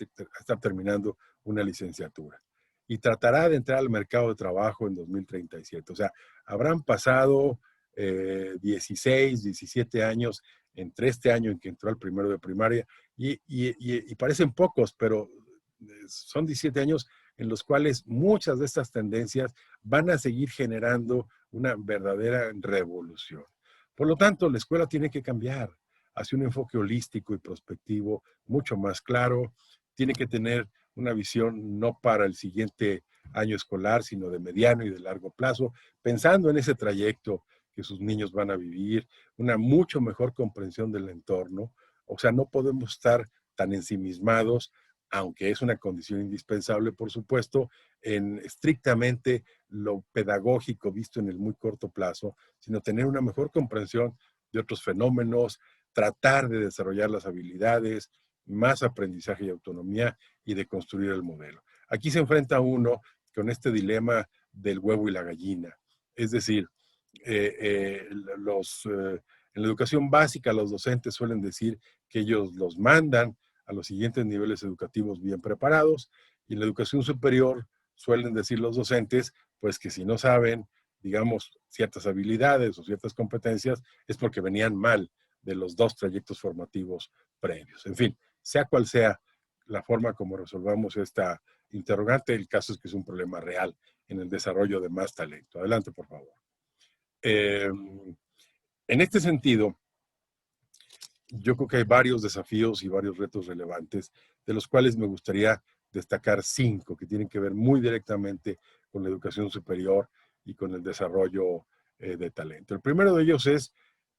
terminando una licenciatura. Y tratará de entrar al mercado de trabajo en 2037. O sea, habrán pasado 16, 17 años entre este año en que entró al primero de primaria y parecen pocos, pero son 17 años en los cuales muchas de estas tendencias van a seguir generando una verdadera revolución. Por lo tanto, la escuela tiene que cambiar hacia un enfoque holístico y prospectivo mucho más claro. Tiene que tener una visión no para el siguiente año escolar, sino de mediano y de largo plazo, pensando en ese trayecto que sus niños van a vivir, una mucho mejor comprensión del entorno. O sea, no podemos estar tan ensimismados, aunque es una condición indispensable, por supuesto, en estrictamente lo pedagógico visto en el muy corto plazo, sino tener una mejor comprensión de otros fenómenos, tratar de desarrollar las habilidades, más aprendizaje y autonomía y de construir el modelo. Aquí se enfrenta uno con este dilema del huevo y la gallina. Es decir, en la educación básica los docentes suelen decir que ellos los mandan a los siguientes niveles educativos bien preparados, y en la educación superior suelen decir los docentes, pues que si no saben, digamos, ciertas habilidades o ciertas competencias, es porque venían mal de los dos trayectos formativos previos. En fin, sea cual sea la forma como resolvamos esta interrogante, el caso es que es un problema real en el desarrollo de más talento. Adelante, por favor. En este sentido, yo creo que hay varios desafíos y varios retos relevantes, de los cuales me gustaría destacar 5 que tienen que ver muy directamente con la educación superior y con el desarrollo de talento. El primero de ellos es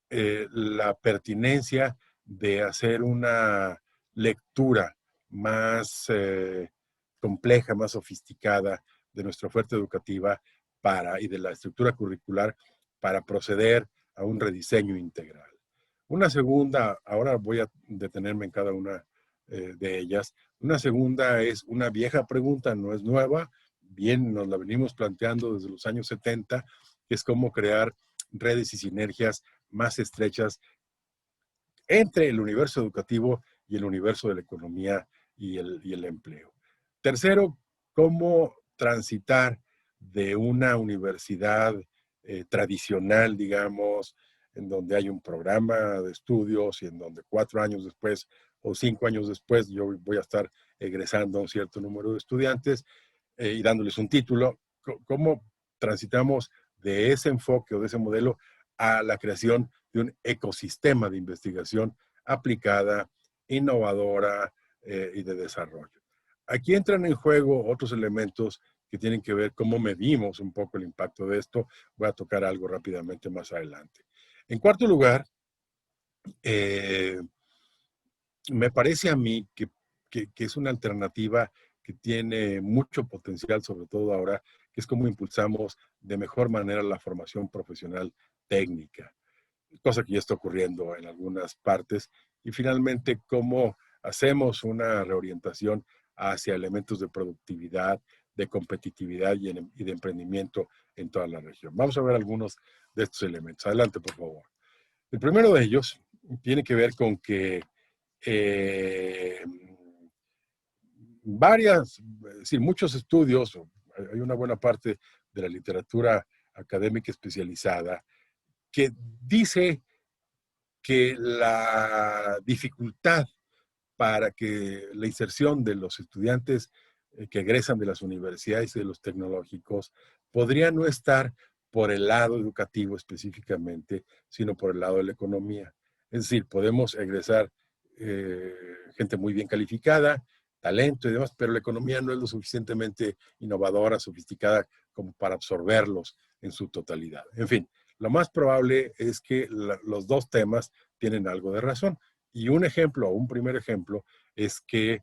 la pertinencia de hacer una lectura más compleja, más sofisticada de nuestra oferta educativa y de la estructura curricular para proceder a un rediseño integral. Una segunda, ahora voy a detenerme en cada una de ellas. Una segunda es una vieja pregunta, no es nueva, bien nos la venimos planteando desde los años 70, que es cómo crear redes y sinergias más estrechas entre el universo educativo y el universo de la economía y el empleo. Tercero, cómo transitar de una universidad tradicional, digamos, en donde hay un programa de estudios y en donde 4 años después o 5 años después yo voy a estar egresando a un cierto número de estudiantes y dándoles un título. ¿Cómo transitamos de ese enfoque o de ese modelo a la creación de un ecosistema de investigación aplicada, innovadora y de desarrollo? Aquí entran en juego otros elementos que tienen que ver cómo medimos un poco el impacto de esto. Voy a tocar algo rápidamente más adelante. En cuarto lugar, me parece a mí que es una alternativa que tiene mucho potencial, sobre todo ahora, que es cómo impulsamos de mejor manera la formación profesional técnica, cosa que ya está ocurriendo en algunas partes, y finalmente cómo hacemos una reorientación hacia elementos de productividad, de competitividad y de emprendimiento en toda la región. Vamos a ver algunos de estos elementos. Adelante, por favor. El primero de ellos tiene que ver con que eh, es decir, muchos estudios, hay una buena parte de la literatura académica especializada que dice que la dificultad para que la inserción de los estudiantes que egresan de las universidades y de los tecnológicos podría no estar por el lado educativo específicamente, sino por el lado de la economía. Es decir, podemos egresar gente muy bien calificada, talento y demás, pero la economía no es lo suficientemente innovadora, sofisticada como para absorberlos en su totalidad. En fin, lo más probable es que los dos temas tienen algo de razón. Y un ejemplo, un primer ejemplo, es que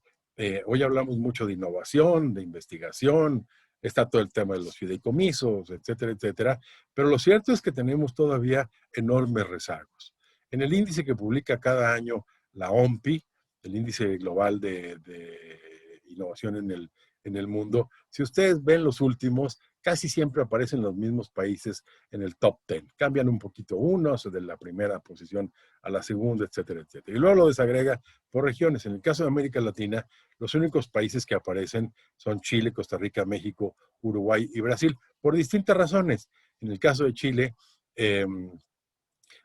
hoy hablamos mucho de innovación, de investigación, está todo el tema de los fideicomisos, etcétera, etcétera, pero lo cierto es que tenemos todavía enormes rezagos. En el índice que publica cada año la OMPI, el índice global de innovación en el mundo, si ustedes ven los últimos, casi siempre aparecen los mismos países en el top 10. Cambian un poquito unos, de la primera posición a la segunda, etcétera, etcétera. Y luego lo desagrega por regiones. En el caso de América Latina, los únicos países que aparecen son Chile, Costa Rica, México, Uruguay y Brasil, por distintas razones. En el caso de Chile,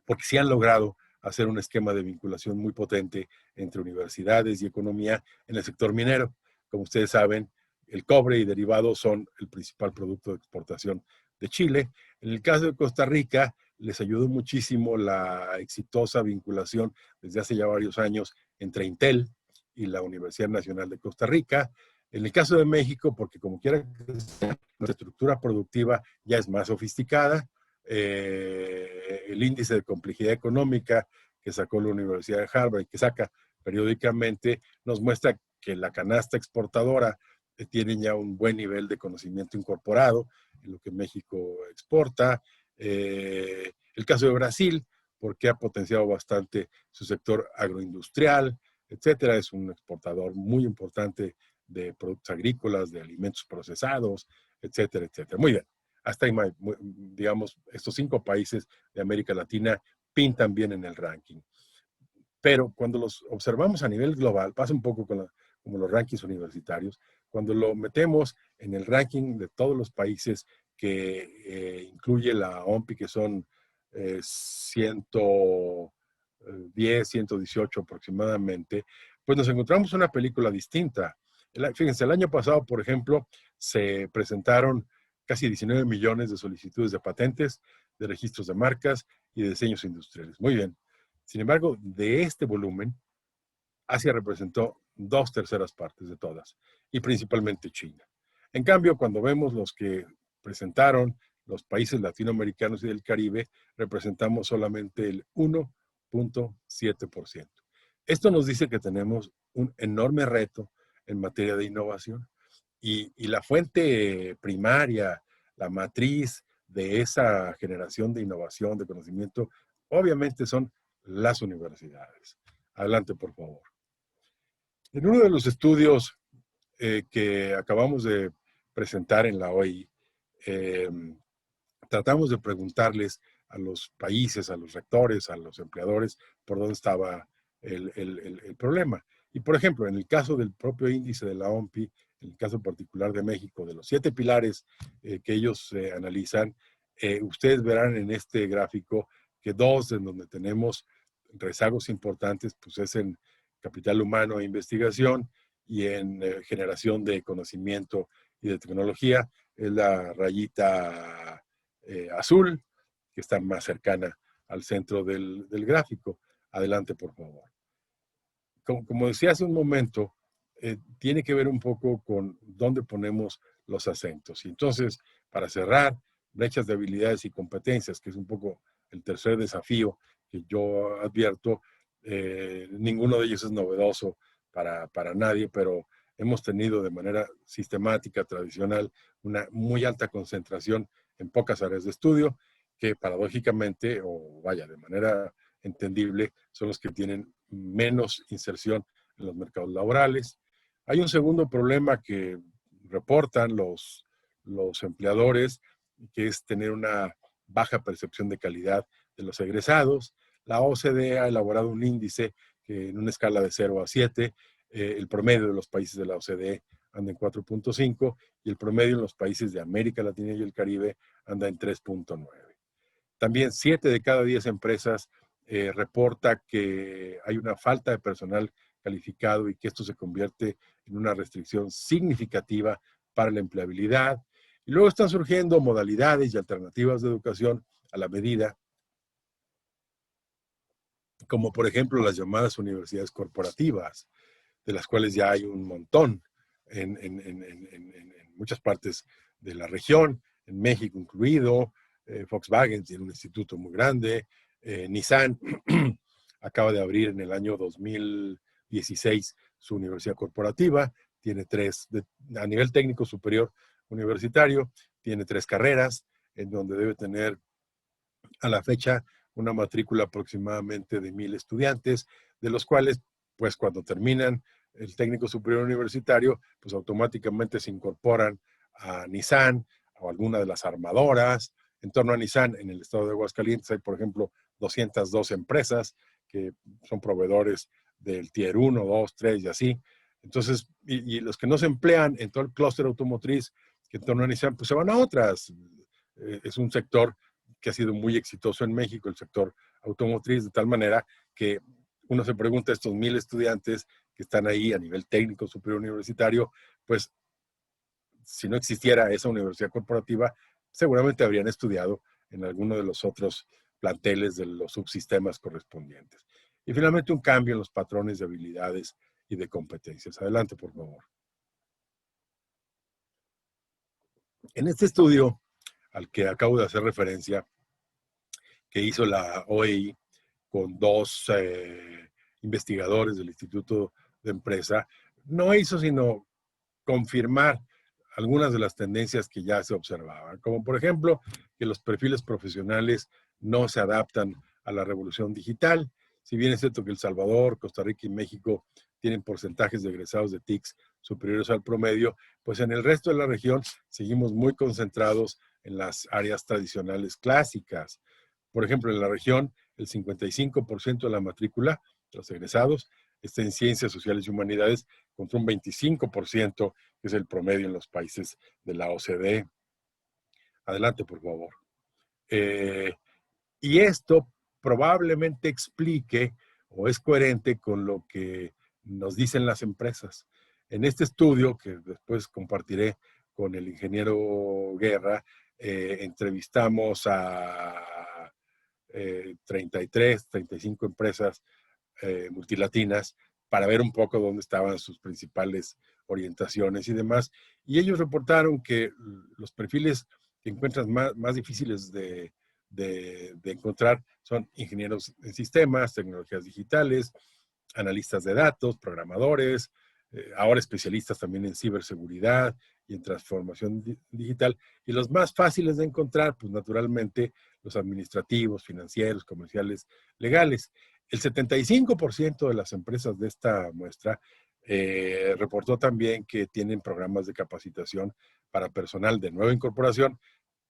porque sí han logrado hacer un esquema de vinculación muy potente entre universidades y economía en el sector minero. Como ustedes saben, el cobre y derivados son el principal producto de exportación de Chile. En el caso de Costa Rica, les ayudó muchísimo la exitosa vinculación desde hace ya varios años entre Intel y la Universidad Nacional de Costa Rica. En el caso de México, porque como quiera que sea, nuestra estructura productiva ya es más sofisticada. El índice de complejidad económica que sacó la Universidad de Harvard y que saca periódicamente nos muestra que la canasta exportadora tiene ya un buen nivel de conocimiento incorporado en lo que México exporta. El caso de Brasil, porque ha potenciado bastante su sector agroindustrial, etcétera. Es un exportador muy importante de productos agrícolas, de alimentos procesados, etcétera, etcétera. Muy bien. Hasta ahí, digamos, estos 5 países de América Latina pintan bien en el ranking. Pero cuando los observamos a nivel global, pasa un poco como los rankings universitarios, cuando lo metemos en el ranking de todos los países que incluye la OMPI, que son 110, 118 aproximadamente, pues nos encontramos una película distinta. Fíjense, el año pasado, por ejemplo, se presentaron casi 19 millones de solicitudes de patentes, de registros de marcas y de diseños industriales. Muy bien. Sin embargo, de este volumen, Asia representó 2/3 partes de todas, y principalmente China. En cambio, cuando vemos los que presentaron los países latinoamericanos y del Caribe, representamos solamente el 1.7%. Esto nos dice que tenemos un enorme reto en materia de innovación. Y la fuente primaria, la matriz de esa generación de innovación, de conocimiento, obviamente son las universidades. Adelante, por favor. En uno de los estudios que acabamos de presentar en la OI, tratamos de preguntarles a los países, a los rectores, a los empleadores, por dónde estaba el problema. Y, por ejemplo, en el caso del propio índice de la OMPI, en el caso particular de México, de los 7 pilares que ellos analizan, ustedes verán en este gráfico que 2 en donde tenemos rezagos importantes, pues es en capital humano e investigación y en generación de conocimiento y de tecnología. Es la rayita azul, que está más cercana al centro del gráfico. Adelante, por favor. Como decía hace un momento, tiene que ver un poco con dónde ponemos los acentos. Y entonces, para cerrar, brechas de habilidades y competencias, que es un poco el tercer desafío que yo advierto, ninguno de ellos es novedoso para nadie, pero hemos tenido de manera sistemática, tradicional, una muy alta concentración en pocas áreas de estudio, que paradójicamente, o vaya, de manera entendible, son los que tienen menos inserción en los mercados laborales. Hay un segundo problema que reportan los empleadores, que es tener una baja percepción de calidad de los egresados. La OCDE ha elaborado un índice que en una escala de 0 a 7, el promedio de los países de la OCDE anda en 4.5 y el promedio en los países de América Latina y el Caribe anda en 3.9. También 7 de cada 10 empresas reporta que hay una falta de personal calificado y que esto se convierte en una restricción significativa para la empleabilidad. Y luego están surgiendo modalidades y alternativas de educación a la medida, como por ejemplo las llamadas universidades corporativas, de las cuales ya hay un montón en muchas partes de la región, en México incluido. Volkswagen tiene un instituto muy grande. Nissan acaba de abrir en el año 2016 su universidad corporativa. Tiene 3, a nivel técnico superior universitario, tiene 3 carreras, en donde debe tener a la fecha una matrícula aproximadamente de 1,000 estudiantes, de los cuales, pues cuando terminan el técnico superior universitario, pues automáticamente se incorporan a Nissan o alguna de las armadoras. En torno a Nissan, en el estado de Aguascalientes, hay, por ejemplo, 202 empresas que son proveedores del Tier 1, 2, 3 y así. Entonces, y los que no se emplean en todo el clúster automotriz que en torno a Nissan, pues se van a otras. Es un sector que ha sido muy exitoso en México, el sector automotriz, de tal manera que uno se pregunta, estos 1,000 estudiantes que están ahí a nivel técnico superior universitario, pues si no existiera esa universidad corporativa, seguramente habrían estudiado en alguno de los otros planteles de los subsistemas correspondientes. Y finalmente un cambio en los patrones de habilidades y de competencias. Adelante, por favor. En este estudio al que acabo de hacer referencia, que hizo la OEI con 2 investigadores del Instituto de Empresa, no hizo sino confirmar algunas de las tendencias que ya se observaban, como por ejemplo que los perfiles profesionales no se adaptan a la revolución digital. Si bien es cierto que El Salvador, Costa Rica y México tienen porcentajes de egresados de TICs superiores al promedio, pues en el resto de la región seguimos muy concentrados en las áreas tradicionales clásicas. Por ejemplo, en la región, el 55% de la matrícula de los egresados está en ciencias sociales y humanidades, contra un 25%, que es el promedio en los países de la OCDE. Adelante, por favor. Y esto probablemente explique o es coherente con lo que nos dicen las empresas. En este estudio, que después compartiré con el ingeniero Guerra, entrevistamos a 33, 35 empresas multilatinas para ver un poco dónde estaban sus principales orientaciones y demás. Y ellos reportaron que los perfiles que encuentran más difíciles de encontrar son ingenieros en sistemas, tecnologías digitales, analistas de datos, programadores, ahora especialistas también en ciberseguridad y en transformación digital. Y los más fáciles de encontrar, pues naturalmente, los administrativos, financieros, comerciales, legales. El 75% de las empresas de esta muestra reportó también que tienen programas de capacitación para personal de nueva incorporación,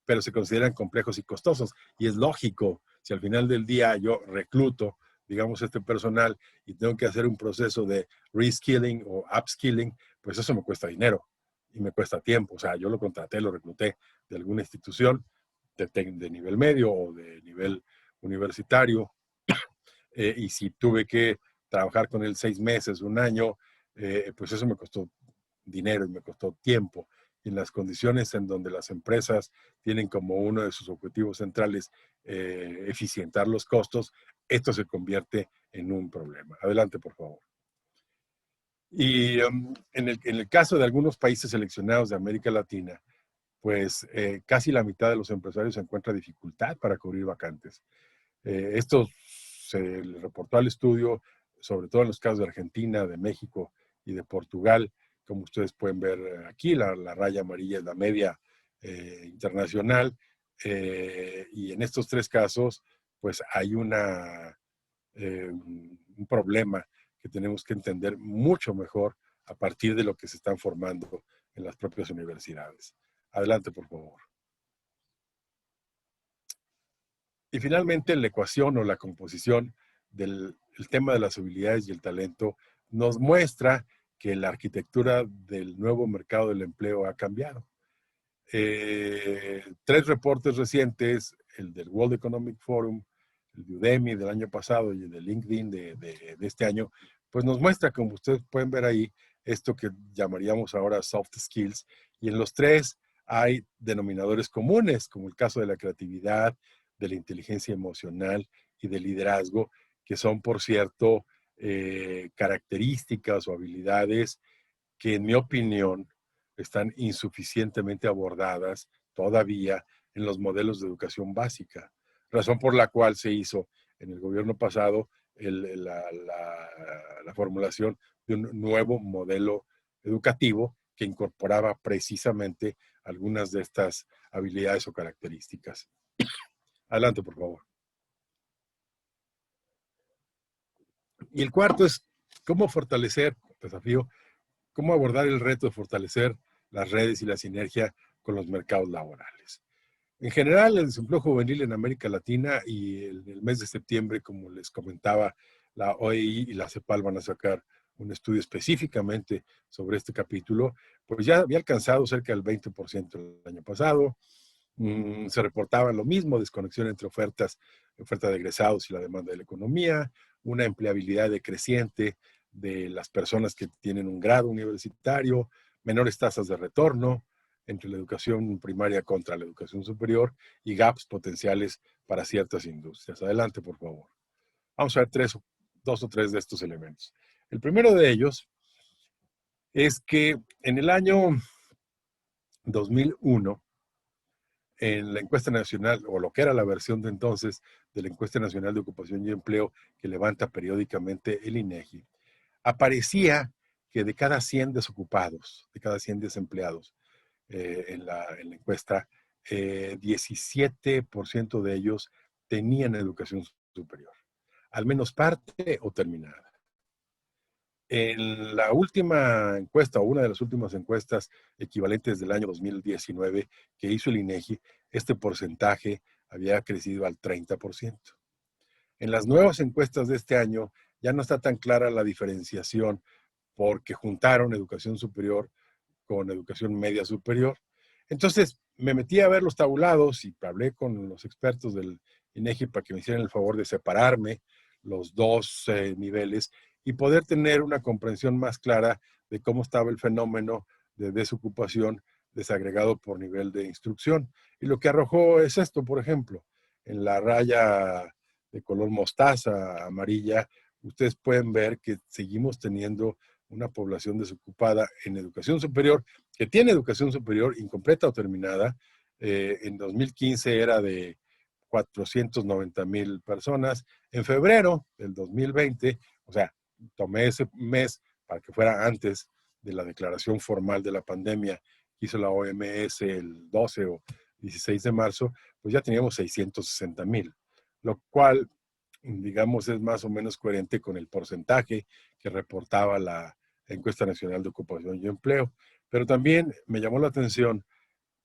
pero se consideran complejos y costosos. Y es lógico, si al final del día yo recluto, digamos, este personal y tengo que hacer un proceso de reskilling o upskilling, pues eso me cuesta dinero y me cuesta tiempo. O sea, yo lo contraté, lo recluté de alguna institución de nivel medio o de nivel universitario, y si tuve que trabajar con él 6 meses, 1 año, pues eso me costó dinero y me costó tiempo. Y en las condiciones en donde las empresas tienen como uno de sus objetivos centrales eficientar los costos, esto se convierte en un problema. Adelante, por favor. Y en el caso de algunos países seleccionados de América Latina, pues casi la mitad de los empresarios encuentra dificultad para cubrir vacantes. Esto se le reportó al estudio, sobre todo en los casos de Argentina, de México y de Portugal. Como ustedes pueden ver aquí, la raya amarilla es la media internacional. Y en estos 3 casos, pues hay un problema que tenemos que entender mucho mejor a partir de lo que se están formando en las propias universidades. Adelante, por favor. Y finalmente, la ecuación o la composición del tema de las habilidades y el talento nos muestra que la arquitectura del nuevo mercado del empleo ha cambiado. Tres reportes recientes, el del World Economic Forum, el de Udemy del año pasado y el de LinkedIn de este año, pues nos muestra, como ustedes pueden ver ahí, esto que llamaríamos ahora soft skills, y en los tres hay denominadores comunes, como el caso de la creatividad, de la inteligencia emocional y del liderazgo, que son, por cierto, características o habilidades que, en mi opinión, están insuficientemente abordadas todavía en los modelos de educación básica, razón por la cual se hizo en el gobierno pasado la formulación de un nuevo modelo educativo que incorporaba precisamente algunas de estas habilidades o características. Adelante, por favor. Y el cuarto es cómo fortalecer, desafío, cómo abordar el reto de fortalecer las redes y la sinergia con los mercados laborales. En general, el desempleo juvenil en América Latina y el mes de septiembre, como les comentaba, la OEI y la CEPAL van a sacar un estudio específicamente sobre este capítulo, pues ya había alcanzado cerca del 20% el año pasado. Se reportaba lo mismo, desconexión entre oferta de egresados y la demanda de la economía, una empleabilidad decreciente de las personas que tienen un grado universitario, menores tasas de retorno entre la educación primaria contra la educación superior y gaps potenciales para ciertas industrias. Adelante, por favor. Vamos a ver dos o tres de estos elementos. El primero de ellos es que en el año 2001, en la encuesta nacional, o lo que era la versión de entonces de la encuesta nacional de ocupación y empleo que levanta periódicamente el INEGI, aparecía que de cada 100 desocupados, de cada 100 desempleados en la encuesta, 17% de ellos tenían educación superior, al menos parte o terminada. En la última encuesta, o una de las últimas encuestas equivalentes del año 2019 que hizo el INEGI, este porcentaje había crecido al 30%. En las nuevas encuestas de este año ya no está tan clara la diferenciación porque juntaron educación superior con educación media superior. Entonces me metí a ver los tabulados y hablé con los expertos del INEGI para que me hicieran el favor de separarme los dos niveles y poder tener una comprensión más clara de cómo estaba el fenómeno de desocupación desagregado por nivel de instrucción. Y lo que arrojó es esto, por ejemplo, en la raya de color mostaza amarilla, ustedes pueden ver que seguimos teniendo una población desocupada en educación superior, que tiene educación superior incompleta o terminada. En 2015 era de 490,000 personas. En febrero del 2020, o sea, tomé ese mes para que fuera antes de la declaración formal de la pandemia que hizo la OMS el 12 o 16 de marzo, pues ya teníamos 660,000, lo cual, digamos, es más o menos coherente con el porcentaje que reportaba la Encuesta Nacional de Ocupación y Empleo. Pero también me llamó la atención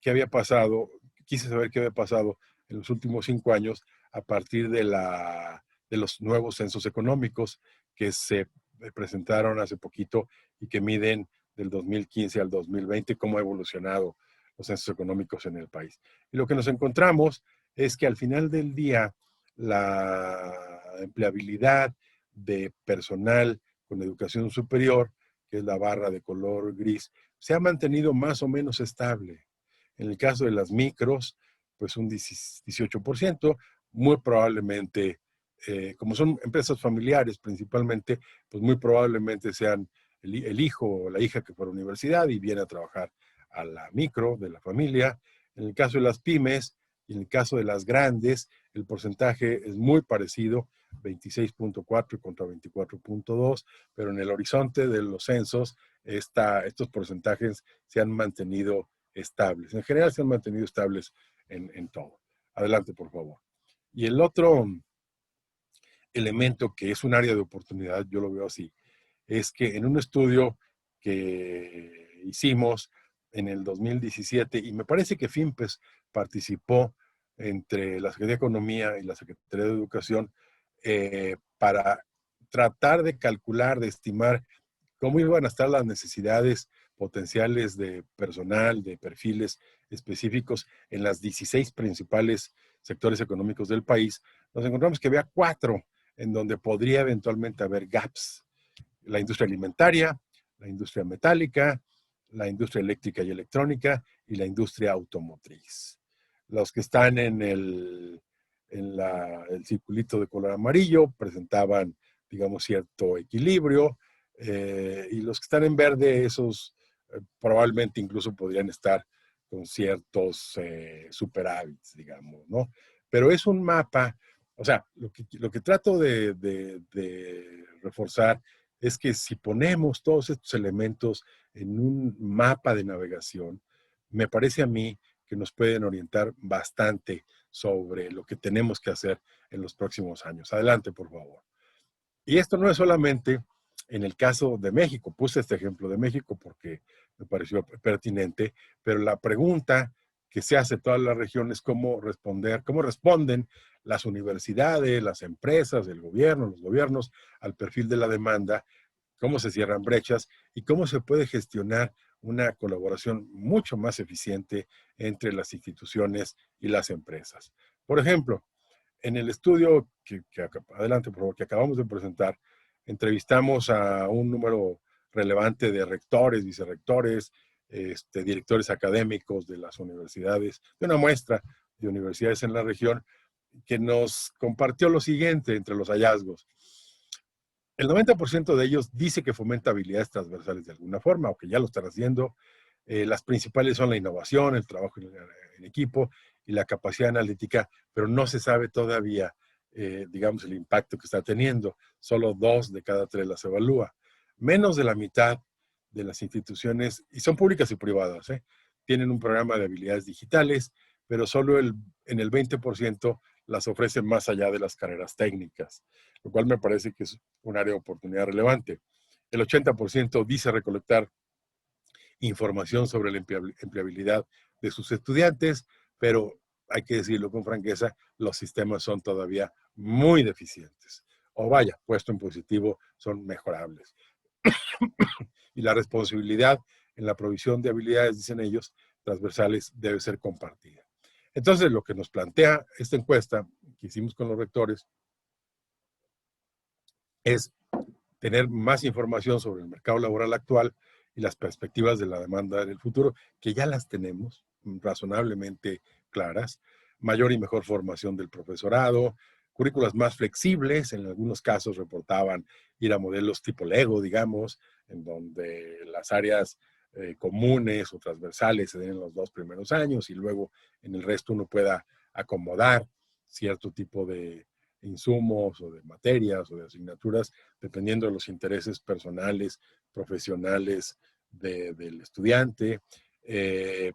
qué había pasado, quise saber qué había pasado en los últimos 5 años a partir de los nuevos censos económicos que se presentaron hace poquito y que miden del 2015 al 2020 cómo ha evolucionado los censos económicos en el país. Y lo que nos encontramos es que al final del día la empleabilidad de personal con educación superior, que es la barra de color gris, se ha mantenido más o menos estable. En el caso de las micros, pues un 18%, muy probablemente, como son empresas familiares principalmente, pues muy probablemente sean el hijo o la hija que fue a la universidad y viene a trabajar a la micro de la familia. En el caso de las pymes y en el caso de las grandes, el porcentaje es muy parecido, 26.4 contra 24.2, pero en el horizonte de los censos, estos porcentajes se han mantenido estables. En general se han mantenido estables en todo. Adelante, por favor. Y el otro elemento que es un área de oportunidad, yo lo veo así, es que en un estudio que hicimos en el 2017, y me parece que FIMPES participó entre la Secretaría de Economía y la Secretaría de Educación para tratar de calcular, de estimar cómo iban a estar las necesidades potenciales de personal, de perfiles específicos en las 16 principales sectores económicos del país, nos encontramos que había 4 en donde podría eventualmente haber gaps. La industria alimentaria, la industria metálica, la industria eléctrica y electrónica y la industria automotriz. Los que están en el circulito de color amarillo presentaban, digamos, cierto equilibrio, y los que están en verde, esos probablemente incluso podrían estar con ciertos superávits, digamos, ¿no? Pero es un mapa, o sea, lo que trato de reforzar es que si ponemos todos estos elementos en un mapa de navegación, me parece a mí que nos pueden orientar bastante sobre lo que tenemos que hacer en los próximos años. Adelante, por favor. Y esto no es solamente en el caso de México. Puse este ejemplo de México porque me pareció pertinente, pero la pregunta que se hace a todas las regiones es cómo responden las universidades, las empresas, el gobierno, los gobiernos al perfil de la demanda, cómo se cierran brechas y cómo se puede gestionar una colaboración mucho más eficiente entre las instituciones y las empresas. Por ejemplo, en el estudio adelante, por favor, que acabamos de presentar, entrevistamos a un número relevante de rectores, vicerrectores, directores académicos de las universidades, de una muestra de universidades en la región, que nos compartió lo siguiente entre los hallazgos. El 90% de ellos dice que fomenta habilidades transversales de alguna forma, o que ya lo están haciendo. Las principales son la innovación, el trabajo en equipo y la capacidad analítica, pero no se sabe todavía, digamos, el impacto que está teniendo. Solo 2 de cada 3 las evalúa. Menos de la mitad de las instituciones, y son públicas y privadas, tienen un programa de habilidades digitales, pero solo en el 20% las ofrecen más allá de las carreras técnicas, lo cual me parece que es un área de oportunidad relevante. El 80% dice recolectar información sobre la empleabilidad de sus estudiantes, pero hay que decirlo con franqueza, los sistemas son todavía muy deficientes. O vaya, puesto en positivo, son mejorables. Y la responsabilidad en la provisión de habilidades, dicen ellos, transversales, debe ser compartida. Entonces, lo que nos plantea esta encuesta que hicimos con los rectores es tener más información sobre el mercado laboral actual y las perspectivas de la demanda en el futuro, que ya las tenemos razonablemente claras, mayor y mejor formación del profesorado, currículas más flexibles, en algunos casos reportaban ir a modelos tipo Lego, digamos, en donde las áreas comunes o transversales se den en los 2 primeros años y luego en el resto uno pueda acomodar cierto tipo de insumos o de materias o de asignaturas dependiendo de los intereses personales, profesionales del estudiante,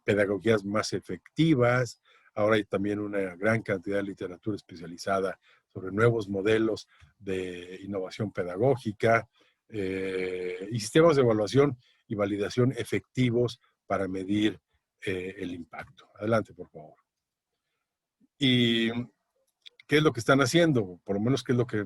pedagogías más efectivas. Ahora hay también una gran cantidad de literatura especializada sobre nuevos modelos de innovación pedagógica y sistemas de evaluación y validación efectivos para medir el impacto. Adelante, por favor. ¿Y qué es lo que están haciendo? Por lo menos, ¿qué es lo que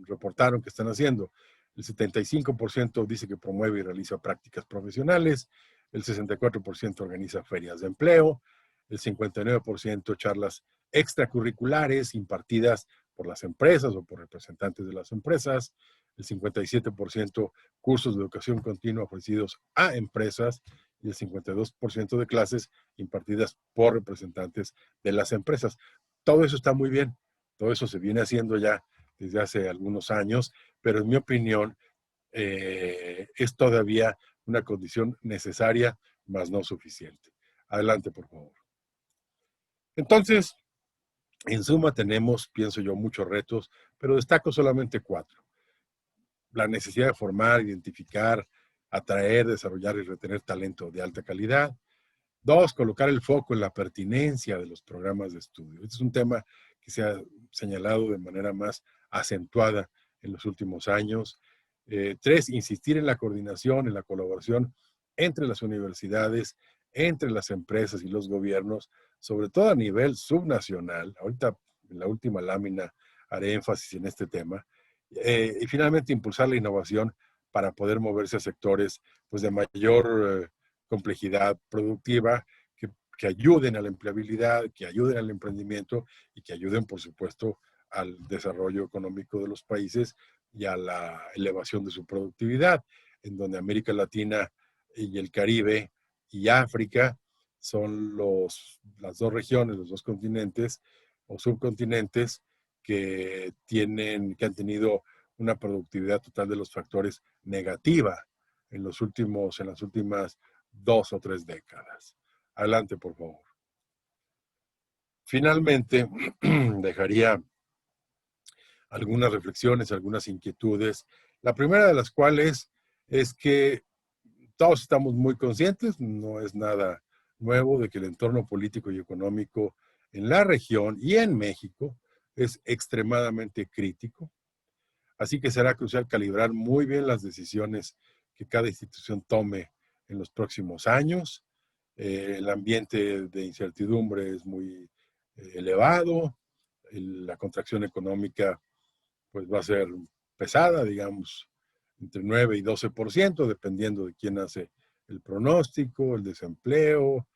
reportaron que están haciendo? El 75% dice que promueve y realiza prácticas profesionales, el 64% organiza ferias de empleo, el 59% charlas extracurriculares impartidas por las empresas o por representantes de las empresas, el 57% cursos de educación continua ofrecidos a empresas y el 52% de clases impartidas por representantes de las empresas. Todo eso está muy bien, todo eso se viene haciendo ya desde hace algunos años, pero en mi opinión es todavía una condición necesaria, mas no suficiente. Adelante, por favor. Entonces, en suma tenemos, pienso yo, muchos retos, pero destaco solamente 4. La necesidad de formar, identificar, atraer, desarrollar y retener talento de alta calidad. 2, colocar el foco en la pertinencia de los programas de estudio. Este es un tema que se ha señalado de manera más acentuada en los últimos años. 3, insistir en la coordinación, en la colaboración entre las universidades, entre las empresas y los gobiernos, sobre todo a nivel subnacional. Ahorita, en la última lámina, haré énfasis en este tema. Y finalmente, impulsar la innovación para poder moverse a sectores pues, de mayor complejidad productiva, que ayuden a la empleabilidad, que ayuden al emprendimiento y que ayuden, por supuesto, al desarrollo económico de los países y a la elevación de su productividad, en donde América Latina y el Caribe y África son las dos regiones, los dos continentes o subcontinentes que han tenido una productividad total de los factores negativa en las últimas 2 o 3 décadas. Adelante, por favor. Finalmente, dejaría algunas reflexiones, algunas inquietudes. La primera de las cuales es que todos estamos muy conscientes, no es nada nuevo, de que el entorno político y económico en la región y en México es extremadamente crítico. Así que será crucial calibrar muy bien las decisiones que cada institución tome en los próximos años. El ambiente de incertidumbre es muy elevado, la contracción económica pues va a ser pesada, digamos, entre 9 y 12%, dependiendo de quién hace el pronóstico, el desempleo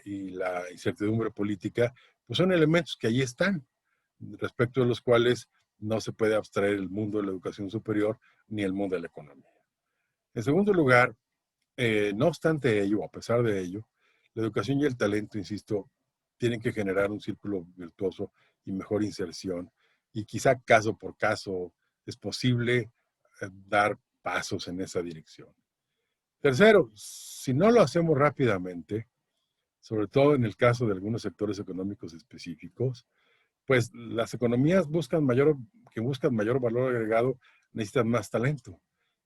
y la incertidumbre política, pues son elementos que ahí están, respecto de los cuales no se puede abstraer el mundo de la educación superior ni el mundo de la economía. En segundo lugar, no obstante ello, a pesar de ello, la educación y el talento, insisto, tienen que generar un círculo virtuoso y mejor inserción, y quizá caso por caso es posible dar pasos en esa dirección. Tercero, si no lo hacemos rápidamente, sobre todo en el caso de algunos sectores económicos específicos, pues las economías que buscan mayor valor agregado necesitan más talento.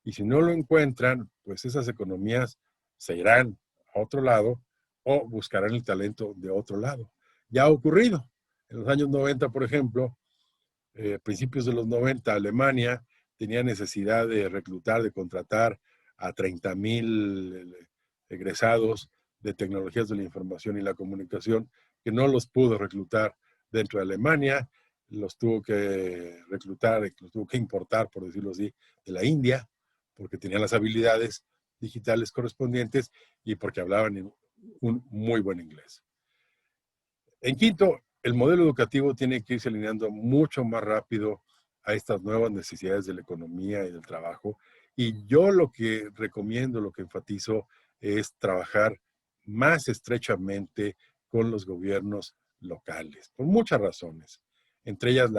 Y si no lo encuentran, pues esas economías se irán a otro lado o buscarán el talento de otro lado. Ya ha ocurrido. En los años 90, por ejemplo, principios de los 90, Alemania tenía necesidad de reclutar, de contratar a 30,000 egresados de tecnologías de la información y la comunicación, que no los pudo reclutar dentro de Alemania, los tuvo que reclutar, los tuvo que importar, por decirlo así, de la India, porque tenían las habilidades digitales correspondientes y porque hablaban un muy buen inglés. En quinto, el modelo educativo tiene que irse alineando mucho más rápido a estas nuevas necesidades de la economía y del trabajo. Y yo lo que recomiendo, lo que enfatizo, es trabajar más estrechamente con los gobiernos locales, por muchas razones. Entre ellas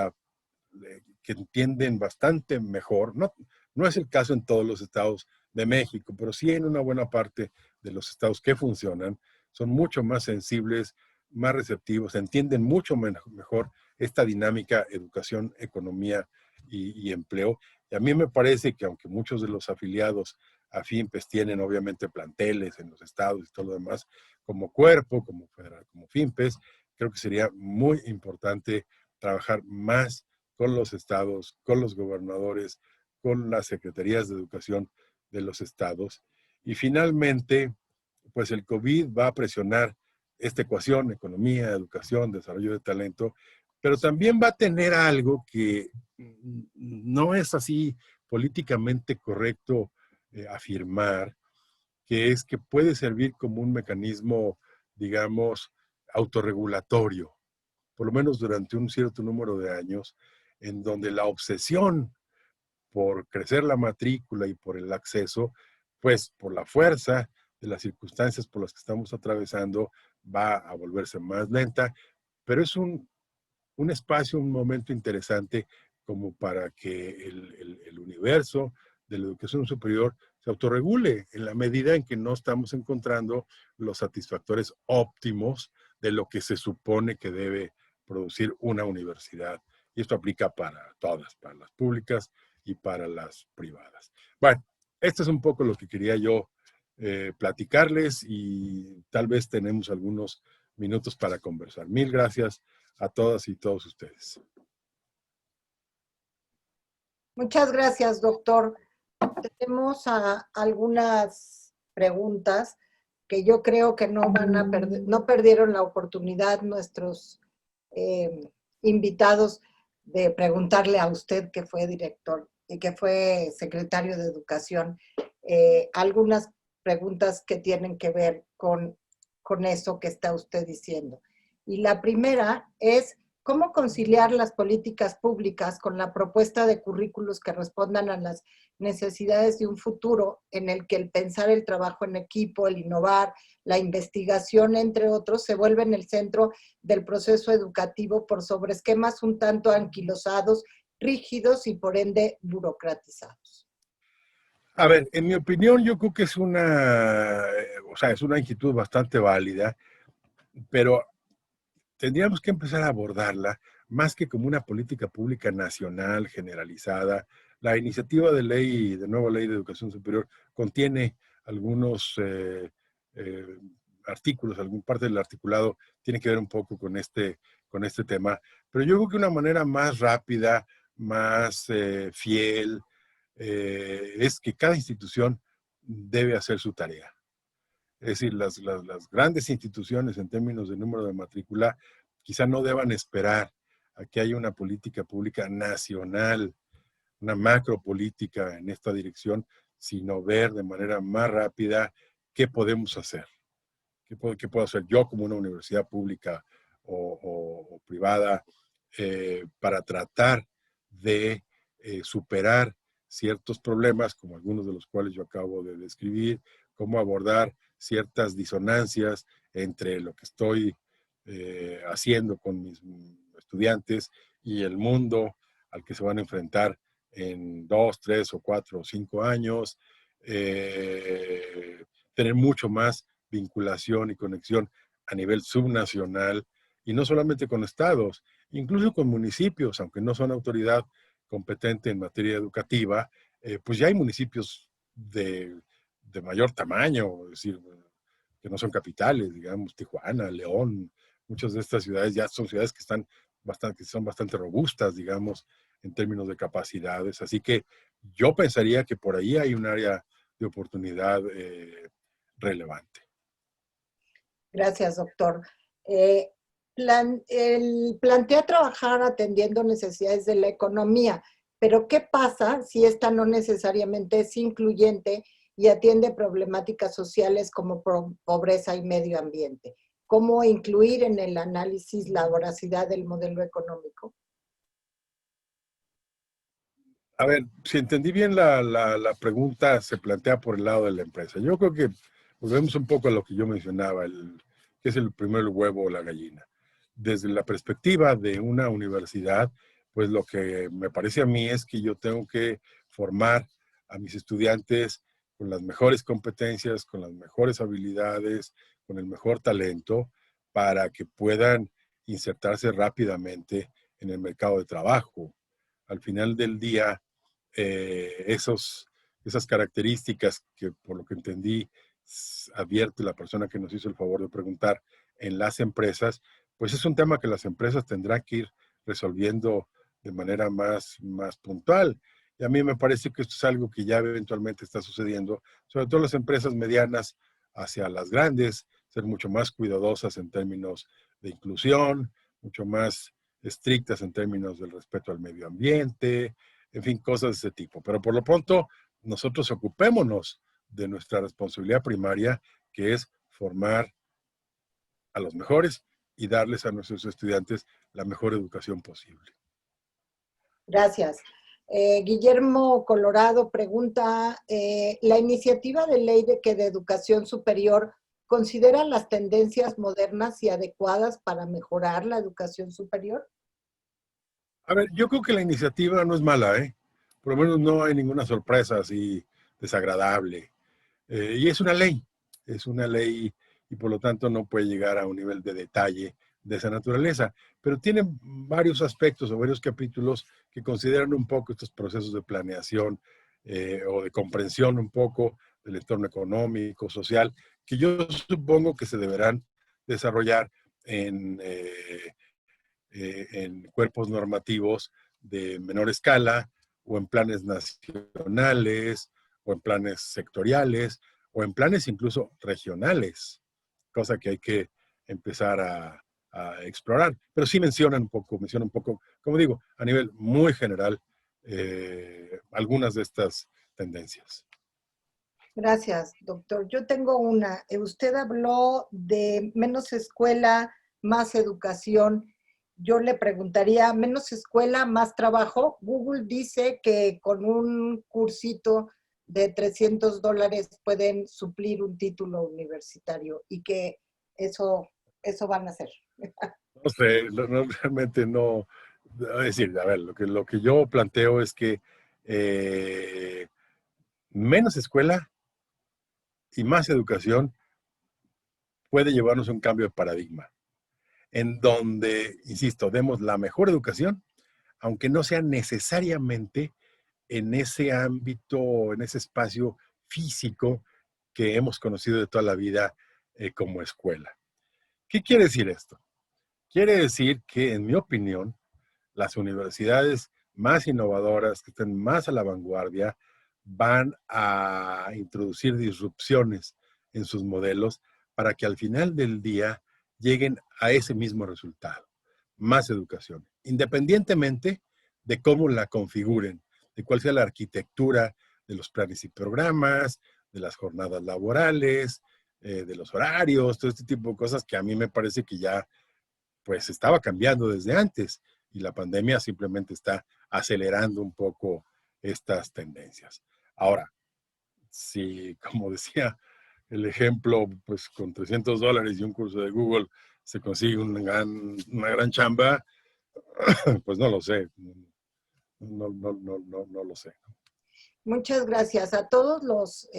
que entienden bastante mejor, no es el caso en todos los estados de México, pero sí en una buena parte de los estados que funcionan, son mucho más sensibles, más receptivos, entienden mucho mejor esta dinámica educación, economía y empleo. Y a mí me parece que aunque muchos de los afiliados a FIMPES tienen obviamente planteles en los estados y todo lo demás, como cuerpo, como FIMPES, creo que sería muy importante trabajar más con los estados, con los gobernadores, con las secretarías de educación de los estados. Y finalmente, pues el COVID va a presionar esta ecuación, economía, educación, desarrollo de talento, pero también va a tener algo que no es así políticamente correcto afirmar, que es que puede servir como un mecanismo, digamos, autorregulatorio, por lo menos durante un cierto número de años, en donde la obsesión por crecer la matrícula y por el acceso, pues por la fuerza de las circunstancias por las que estamos atravesando, va a volverse más lenta, pero es un espacio, un momento interesante como para que el universo de la educación superior se autorregule en la medida en que no estamos encontrando los satisfactores óptimos de lo que se supone que debe producir una universidad. Y esto aplica para todas, para las públicas y para las privadas. Bueno, esto es un poco lo que quería yo platicarles y tal vez tenemos algunos minutos para conversar. Mil gracias a todas y todos ustedes. Muchas gracias, doctor. Tenemos algunas preguntas que yo creo que no perdieron la oportunidad nuestros invitados de preguntarle a usted, que fue director y que fue secretario de Educación, algunas preguntas que tienen que ver con eso que está usted diciendo. Y la primera es, ¿cómo conciliar las políticas públicas con la propuesta de currículos que respondan a las necesidades de un futuro en el que el pensar el trabajo en equipo, el innovar, la investigación, entre otros, se vuelven el centro del proceso educativo por sobre esquemas un tanto anquilosados, rígidos y por ende burocratizados? A ver, en mi opinión, yo creo que es es una inquietud bastante válida, pero tendríamos que empezar a abordarla más que como una política pública nacional generalizada. La iniciativa de nueva ley de educación superior contiene algunos artículos, alguna parte del articulado tiene que ver un poco con este tema, pero yo creo que una manera más rápida, más fiel, es que cada institución debe hacer su tarea. Es decir, las grandes instituciones en términos de número de matrícula quizá no deban esperar a que haya una política pública nacional, una macro política en esta dirección, sino ver de manera más rápida qué podemos hacer. ¿Qué puedo hacer yo como una universidad pública o privada para tratar de superar ciertos problemas, como algunos de los cuales yo acabo de describir, cómo abordar ciertas disonancias entre lo que estoy haciendo con mis estudiantes y el mundo al que se van a enfrentar en 2, 3 o 4 o 5 años, tener mucho más vinculación y conexión a nivel subnacional y no solamente con estados, incluso con municipios, aunque no son autoridad competente en materia educativa, pues ya hay municipios de mayor tamaño, es decir, que no son capitales, digamos, Tijuana, León, muchas de estas ciudades ya son ciudades que son bastante robustas, digamos, en términos de capacidades. Así que yo pensaría que por ahí hay un área de oportunidad relevante. Gracias, doctor. Plantea trabajar atendiendo necesidades de la economía, pero ¿qué pasa si esta no necesariamente es incluyente y atiende problemáticas sociales como pobreza y medio ambiente? ¿Cómo incluir en el análisis la voracidad del modelo económico? A ver, si entendí bien la pregunta, se plantea por el lado de la empresa. Yo creo que volvemos un poco a lo que yo mencionaba, que es el primero el huevo o la gallina. Desde la perspectiva de una universidad, pues lo que me parece a mí es que yo tengo que formar a mis estudiantes con las mejores competencias, con las mejores habilidades, con el mejor talento, para que puedan insertarse rápidamente en el mercado de trabajo. Al final del día, esas características que por lo que entendí advierte la persona que nos hizo el favor de preguntar en las empresas, pues es un tema que las empresas tendrán que ir resolviendo de manera más puntual. Y a mí me parece que esto es algo que ya eventualmente está sucediendo, sobre todo las empresas medianas hacia las grandes, ser mucho más cuidadosas en términos de inclusión, mucho más estrictas en términos del respeto al medio ambiente, en fin, cosas de ese tipo. Pero por lo pronto, nosotros ocupémonos de nuestra responsabilidad primaria, que es formar a los mejores y darles a nuestros estudiantes la mejor educación posible. Gracias. Guillermo Colorado pregunta, ¿la iniciativa de ley de educación superior considera las tendencias modernas y adecuadas para mejorar la educación superior? A ver, yo creo que la iniciativa no es mala, ¿eh? Por lo menos no hay ninguna sorpresa así desagradable. Y es una ley y por lo tanto no puede llegar a un nivel de detalle de esa naturaleza, pero tiene varios aspectos o varios capítulos que consideran un poco estos procesos de planeación o de comprensión un poco del entorno económico, social, que yo supongo que se deberán desarrollar en cuerpos normativos de menor escala o en planes nacionales o en planes sectoriales o en planes incluso regionales, cosa que hay que empezar a explorar. Pero sí menciona un poco, como digo, a nivel muy general, algunas de estas tendencias. Gracias, doctor. Yo tengo una. Usted habló de menos escuela, más educación. Yo le preguntaría, menos escuela, más trabajo. Google dice que con un cursito de $300 pueden suplir un título universitario y que eso van a hacer. No sé, realmente no. Es decir, a ver, lo que yo planteo es que menos escuela y más educación puede llevarnos a un cambio de paradigma, en donde, insisto, demos la mejor educación, aunque no sea necesariamente en ese ámbito, en ese espacio físico que hemos conocido de toda la vida como escuela. ¿Qué quiere decir esto? Quiere decir que, en mi opinión, las universidades más innovadoras, que estén más a la vanguardia, van a introducir disrupciones en sus modelos para que al final del día lleguen a ese mismo resultado, más educación, independientemente de cómo la configuren, de cuál sea la arquitectura de los planes y programas, de las jornadas laborales, de los horarios, todo este tipo de cosas que a mí me parece que ya pues estaba cambiando desde antes y la pandemia simplemente está acelerando un poco estas tendencias. Ahora, si, como decía el ejemplo, pues con $300 y un curso de Google se consigue una gran chamba, pues no lo sé, no lo sé. Muchas gracias. A todos los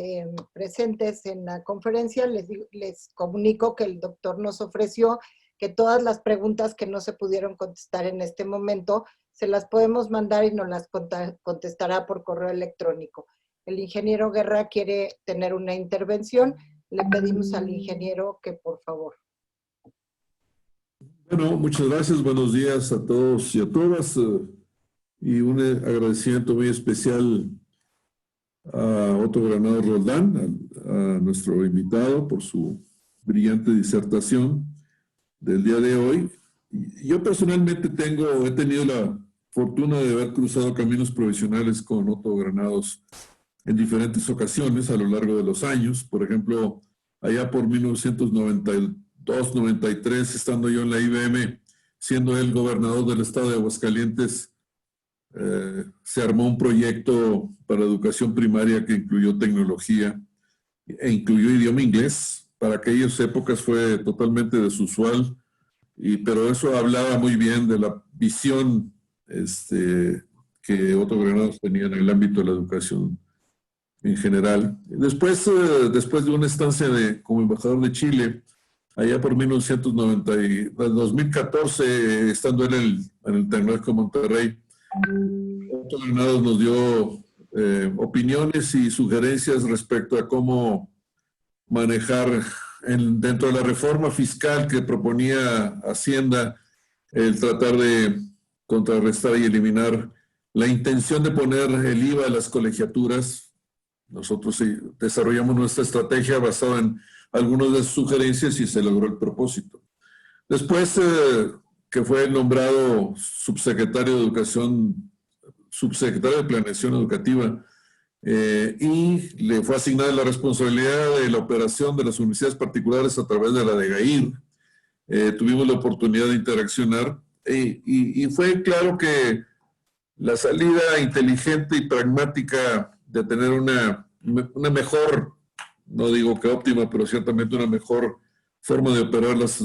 presentes en la conferencia les comunico que el doctor nos ofreció que todas las preguntas que no se pudieron contestar en este momento se las podemos mandar y nos las contestará por correo electrónico. El ingeniero Guerra quiere tener una intervención. Le pedimos al ingeniero que por favor. Bueno, muchas gracias. Buenos días a todos y a todas. Y un agradecimiento muy especial a Otto Granados Roldán, a nuestro invitado, por su brillante disertación del día de hoy. Yo personalmente he tenido la fortuna de haber cruzado caminos profesionales con Otto Granados en diferentes ocasiones a lo largo de los años. Por ejemplo, allá por 1992-93, estando yo en la IBM, siendo él gobernador del estado de Aguascalientes, se armó un proyecto para educación primaria que incluyó tecnología e incluyó idioma inglés. Para aquellas épocas fue totalmente desusual, pero eso hablaba muy bien de la visión que Otto Granados tenía en el ámbito de la educación en general. Después de una estancia como embajador de Chile, allá por 2014, estando en el Tecnológico de Monterrey, Otto Granados nos dio opiniones y sugerencias respecto a cómo manejar dentro de la reforma fiscal que proponía Hacienda, el tratar de contrarrestar y eliminar la intención de poner el IVA a las colegiaturas. Nosotros desarrollamos nuestra estrategia basada en algunas de sus sugerencias y se logró el propósito. Después que fue nombrado subsecretario de Educación, subsecretario de Planeación Educativa, y le fue asignada la responsabilidad de la operación de las universidades particulares a través de la DEGAIR. Tuvimos la oportunidad de interaccionar y fue claro que la salida inteligente y pragmática de tener una mejor, no digo que óptima, pero ciertamente una mejor forma de operar las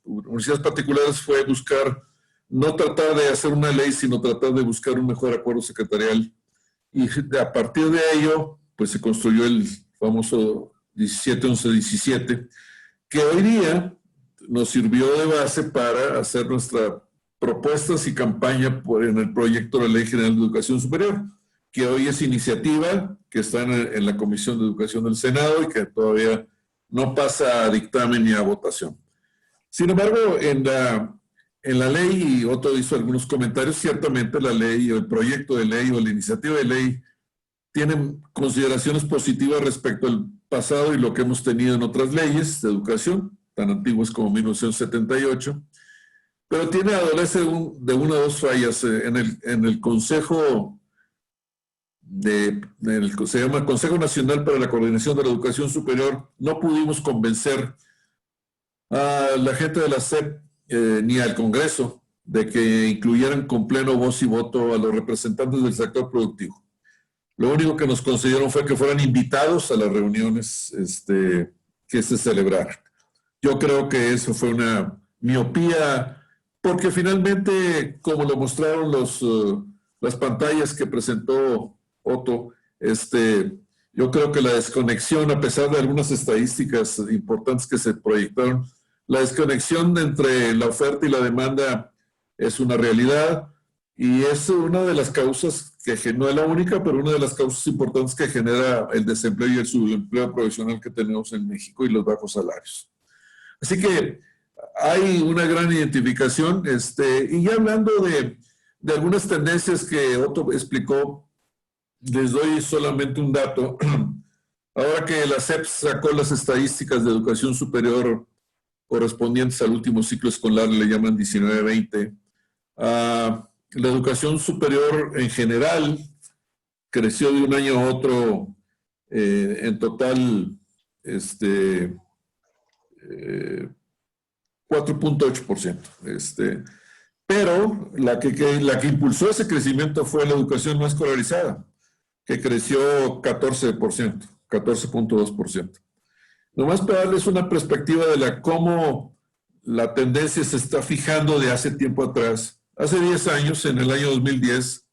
universidades particulares fue buscar, no tratar de hacer una ley, sino tratar de buscar un mejor acuerdo secretarial. Y a partir de ello, pues se construyó el famoso 17-11-17, que hoy día nos sirvió de base para hacer nuestras propuestas y campaña en el proyecto de la Ley General de Educación Superior, que hoy es iniciativa, que está en la Comisión de Educación del Senado y que todavía no pasa a dictamen ni a votación. Sin embargo, en la ley, y Otto hizo algunos comentarios, ciertamente la ley o el proyecto de ley o la iniciativa de ley tienen consideraciones positivas respecto al pasado y lo que hemos tenido en otras leyes de educación, tan antiguas como 1978, pero adolece de una o dos fallas. En el Consejo se llama Consejo Nacional para la Coordinación de la Educación Superior, no pudimos convencer a la gente de la SEP ni al Congreso de que incluyeran con pleno voz y voto a los representantes del sector productivo. Lo único que nos concedieron fue que fueran invitados a las reuniones que se celebraran. Yo creo que eso fue una miopía, porque finalmente, como lo mostraron las pantallas que presentó Otto, yo creo que la desconexión, a pesar de algunas estadísticas importantes que se proyectaron, la desconexión entre la oferta y la demanda es una realidad y es una de las causas no es la única, pero una de las causas importantes que genera el desempleo y el subempleo profesional que tenemos en México y los bajos salarios. Así que hay una gran identificación, y ya hablando de algunas tendencias que Otto explicó, les doy solamente un dato. Ahora que la SEP sacó las estadísticas de educación superior correspondientes al último ciclo escolar, le llaman 19-20, la educación superior en general creció de un año a otro en total 4.8%. Pero la que impulsó ese crecimiento fue la educación no escolarizada, que creció 14%, 14.2%. Nomás para darles una perspectiva de cómo la tendencia se está fijando de hace tiempo atrás. Hace 10 años, en el año 2010,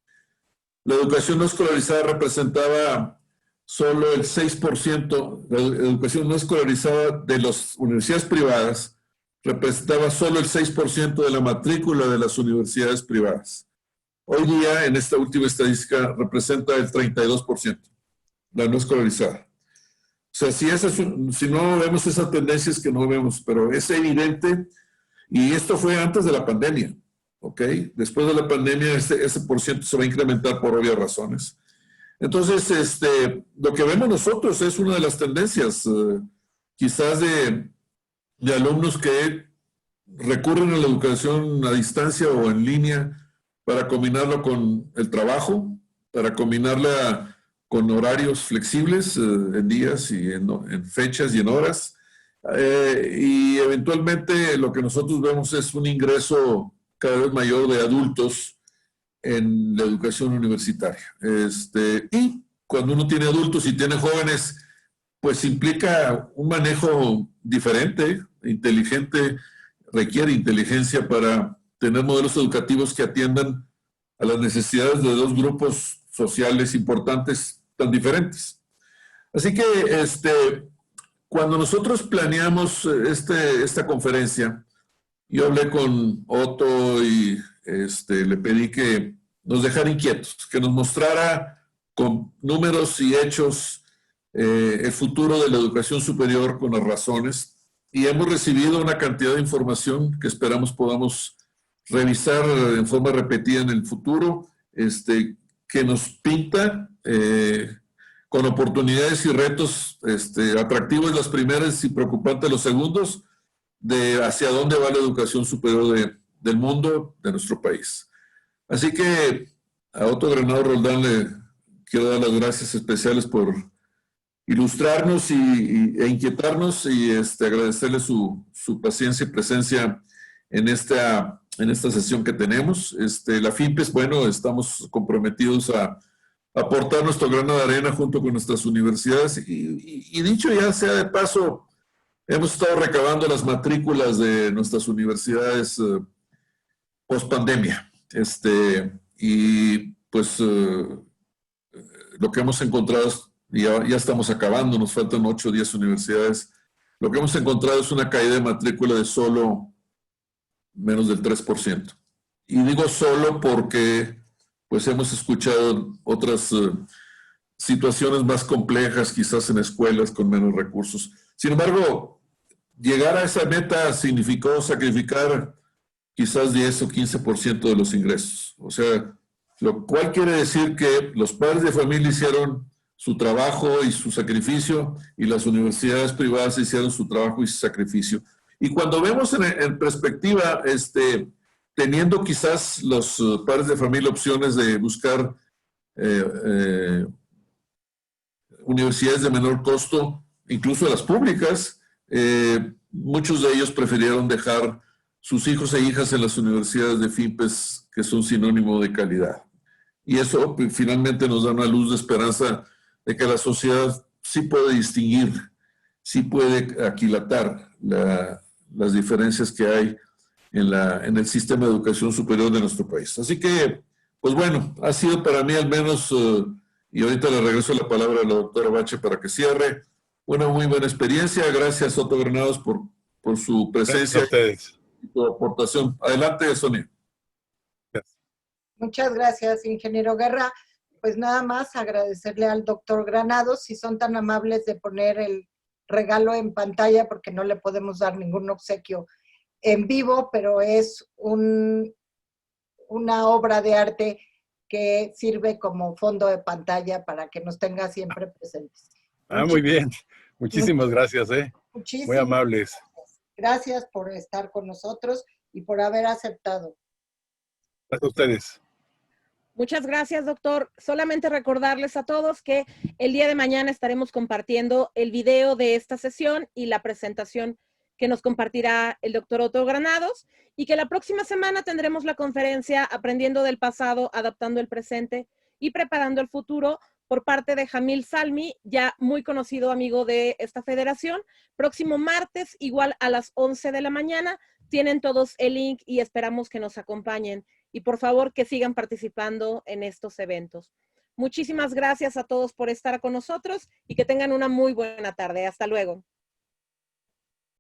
la educación no escolarizada representaba solo el 6%, la educación no escolarizada de las universidades privadas representaba solo el 6% de la matrícula de las universidades privadas. Hoy día, en esta última estadística, representa el 32%, la no escolarizada. O sea, si no vemos esa tendencia es que no vemos, pero es evidente, y esto fue antes de la pandemia, ¿ok? Después de la pandemia ese porciento se va a incrementar por obvias razones. Entonces, lo que vemos nosotros es una de las tendencias, quizás de alumnos que recurren a la educación a distancia o en línea para combinarlo con el trabajo, para combinarla con horarios flexibles en días y en fechas y en horas. Y eventualmente lo que nosotros vemos es un ingreso cada vez mayor de adultos en la educación universitaria. Y cuando uno tiene adultos y tiene jóvenes, pues implica un manejo diferente, inteligente, requiere inteligencia para tener modelos educativos que atiendan a las necesidades de dos grupos sociales importantes tan diferentes. Así que cuando nosotros planeamos esta conferencia, yo hablé con Otto y le pedí que nos dejara inquietos, que nos mostrara con números y hechos el futuro de la educación superior con las razones. Y hemos recibido una cantidad de información que esperamos podamos revisar en forma repetida en el futuro, que nos pinta con oportunidades y retos atractivos las primeras y preocupantes los segundos, de hacia dónde va la educación superior del mundo, de nuestro país. Así que a Otto Granado Roldán le quiero dar las gracias especiales por ilustrarnos e inquietarnos y agradecerle su paciencia y presencia en esta sesión que tenemos. La FIMPES, bueno, estamos comprometidos a aportar nuestro grano de arena junto con nuestras universidades y dicho ya sea de paso, hemos estado recabando las matrículas de nuestras universidades post pandemia. Y pues lo que hemos encontrado es, ya estamos acabando, nos faltan 8 o 10 universidades. Lo que hemos encontrado es una caída de matrícula de solo menos del 3%. Y digo solo porque pues hemos escuchado otras situaciones más complejas, quizás en escuelas con menos recursos. Sin embargo, llegar a esa meta significó sacrificar quizás 10 o 15% de los ingresos. O sea, lo cual quiere decir que los padres de familia hicieron su trabajo y su sacrificio y las universidades privadas hicieron su trabajo y su sacrificio. Y cuando vemos en perspectiva, teniendo quizás los padres de familia opciones de buscar universidades de menor costo, incluso las públicas. Muchos de ellos prefirieron dejar sus hijos e hijas en las universidades de FIMPES, que son sinónimo de calidad. Y eso finalmente nos da una luz de esperanza de que la sociedad sí puede distinguir, sí puede aquilatar las diferencias que hay en el sistema de educación superior de nuestro país. Así que, pues bueno, ha sido para mí al menos, y ahorita le regreso la palabra a la doctora Bache para que cierre, una muy buena experiencia. Gracias, Soto Granados, por su presencia. Gracias a ustedes. Y tu aportación. Adelante, Sonia. Gracias. Muchas gracias, ingeniero Guerra. Pues nada más agradecerle al doctor Granados, si son tan amables de poner el regalo en pantalla, porque no le podemos dar ningún obsequio en vivo, pero es una obra de arte que sirve como fondo de pantalla para que nos tenga siempre presentes. Muy bien. Muchísimas gracias, muy amables. Gracias por estar con nosotros y por haber aceptado. Gracias a ustedes. Muchas gracias, doctor. Solamente recordarles a todos que el día de mañana estaremos compartiendo el video de esta sesión y la presentación que nos compartirá el doctor Otto Granados, y que la próxima semana tendremos la conferencia Aprendiendo del pasado, adaptando el presente y preparando el futuro, por parte de Jamil Salmi, ya muy conocido amigo de esta federación. Próximo martes, igual a las 11 de la mañana, tienen todos el link y esperamos que nos acompañen. Y por favor, que sigan participando en estos eventos. Muchísimas gracias a todos por estar con nosotros y que tengan una muy buena tarde. Hasta luego.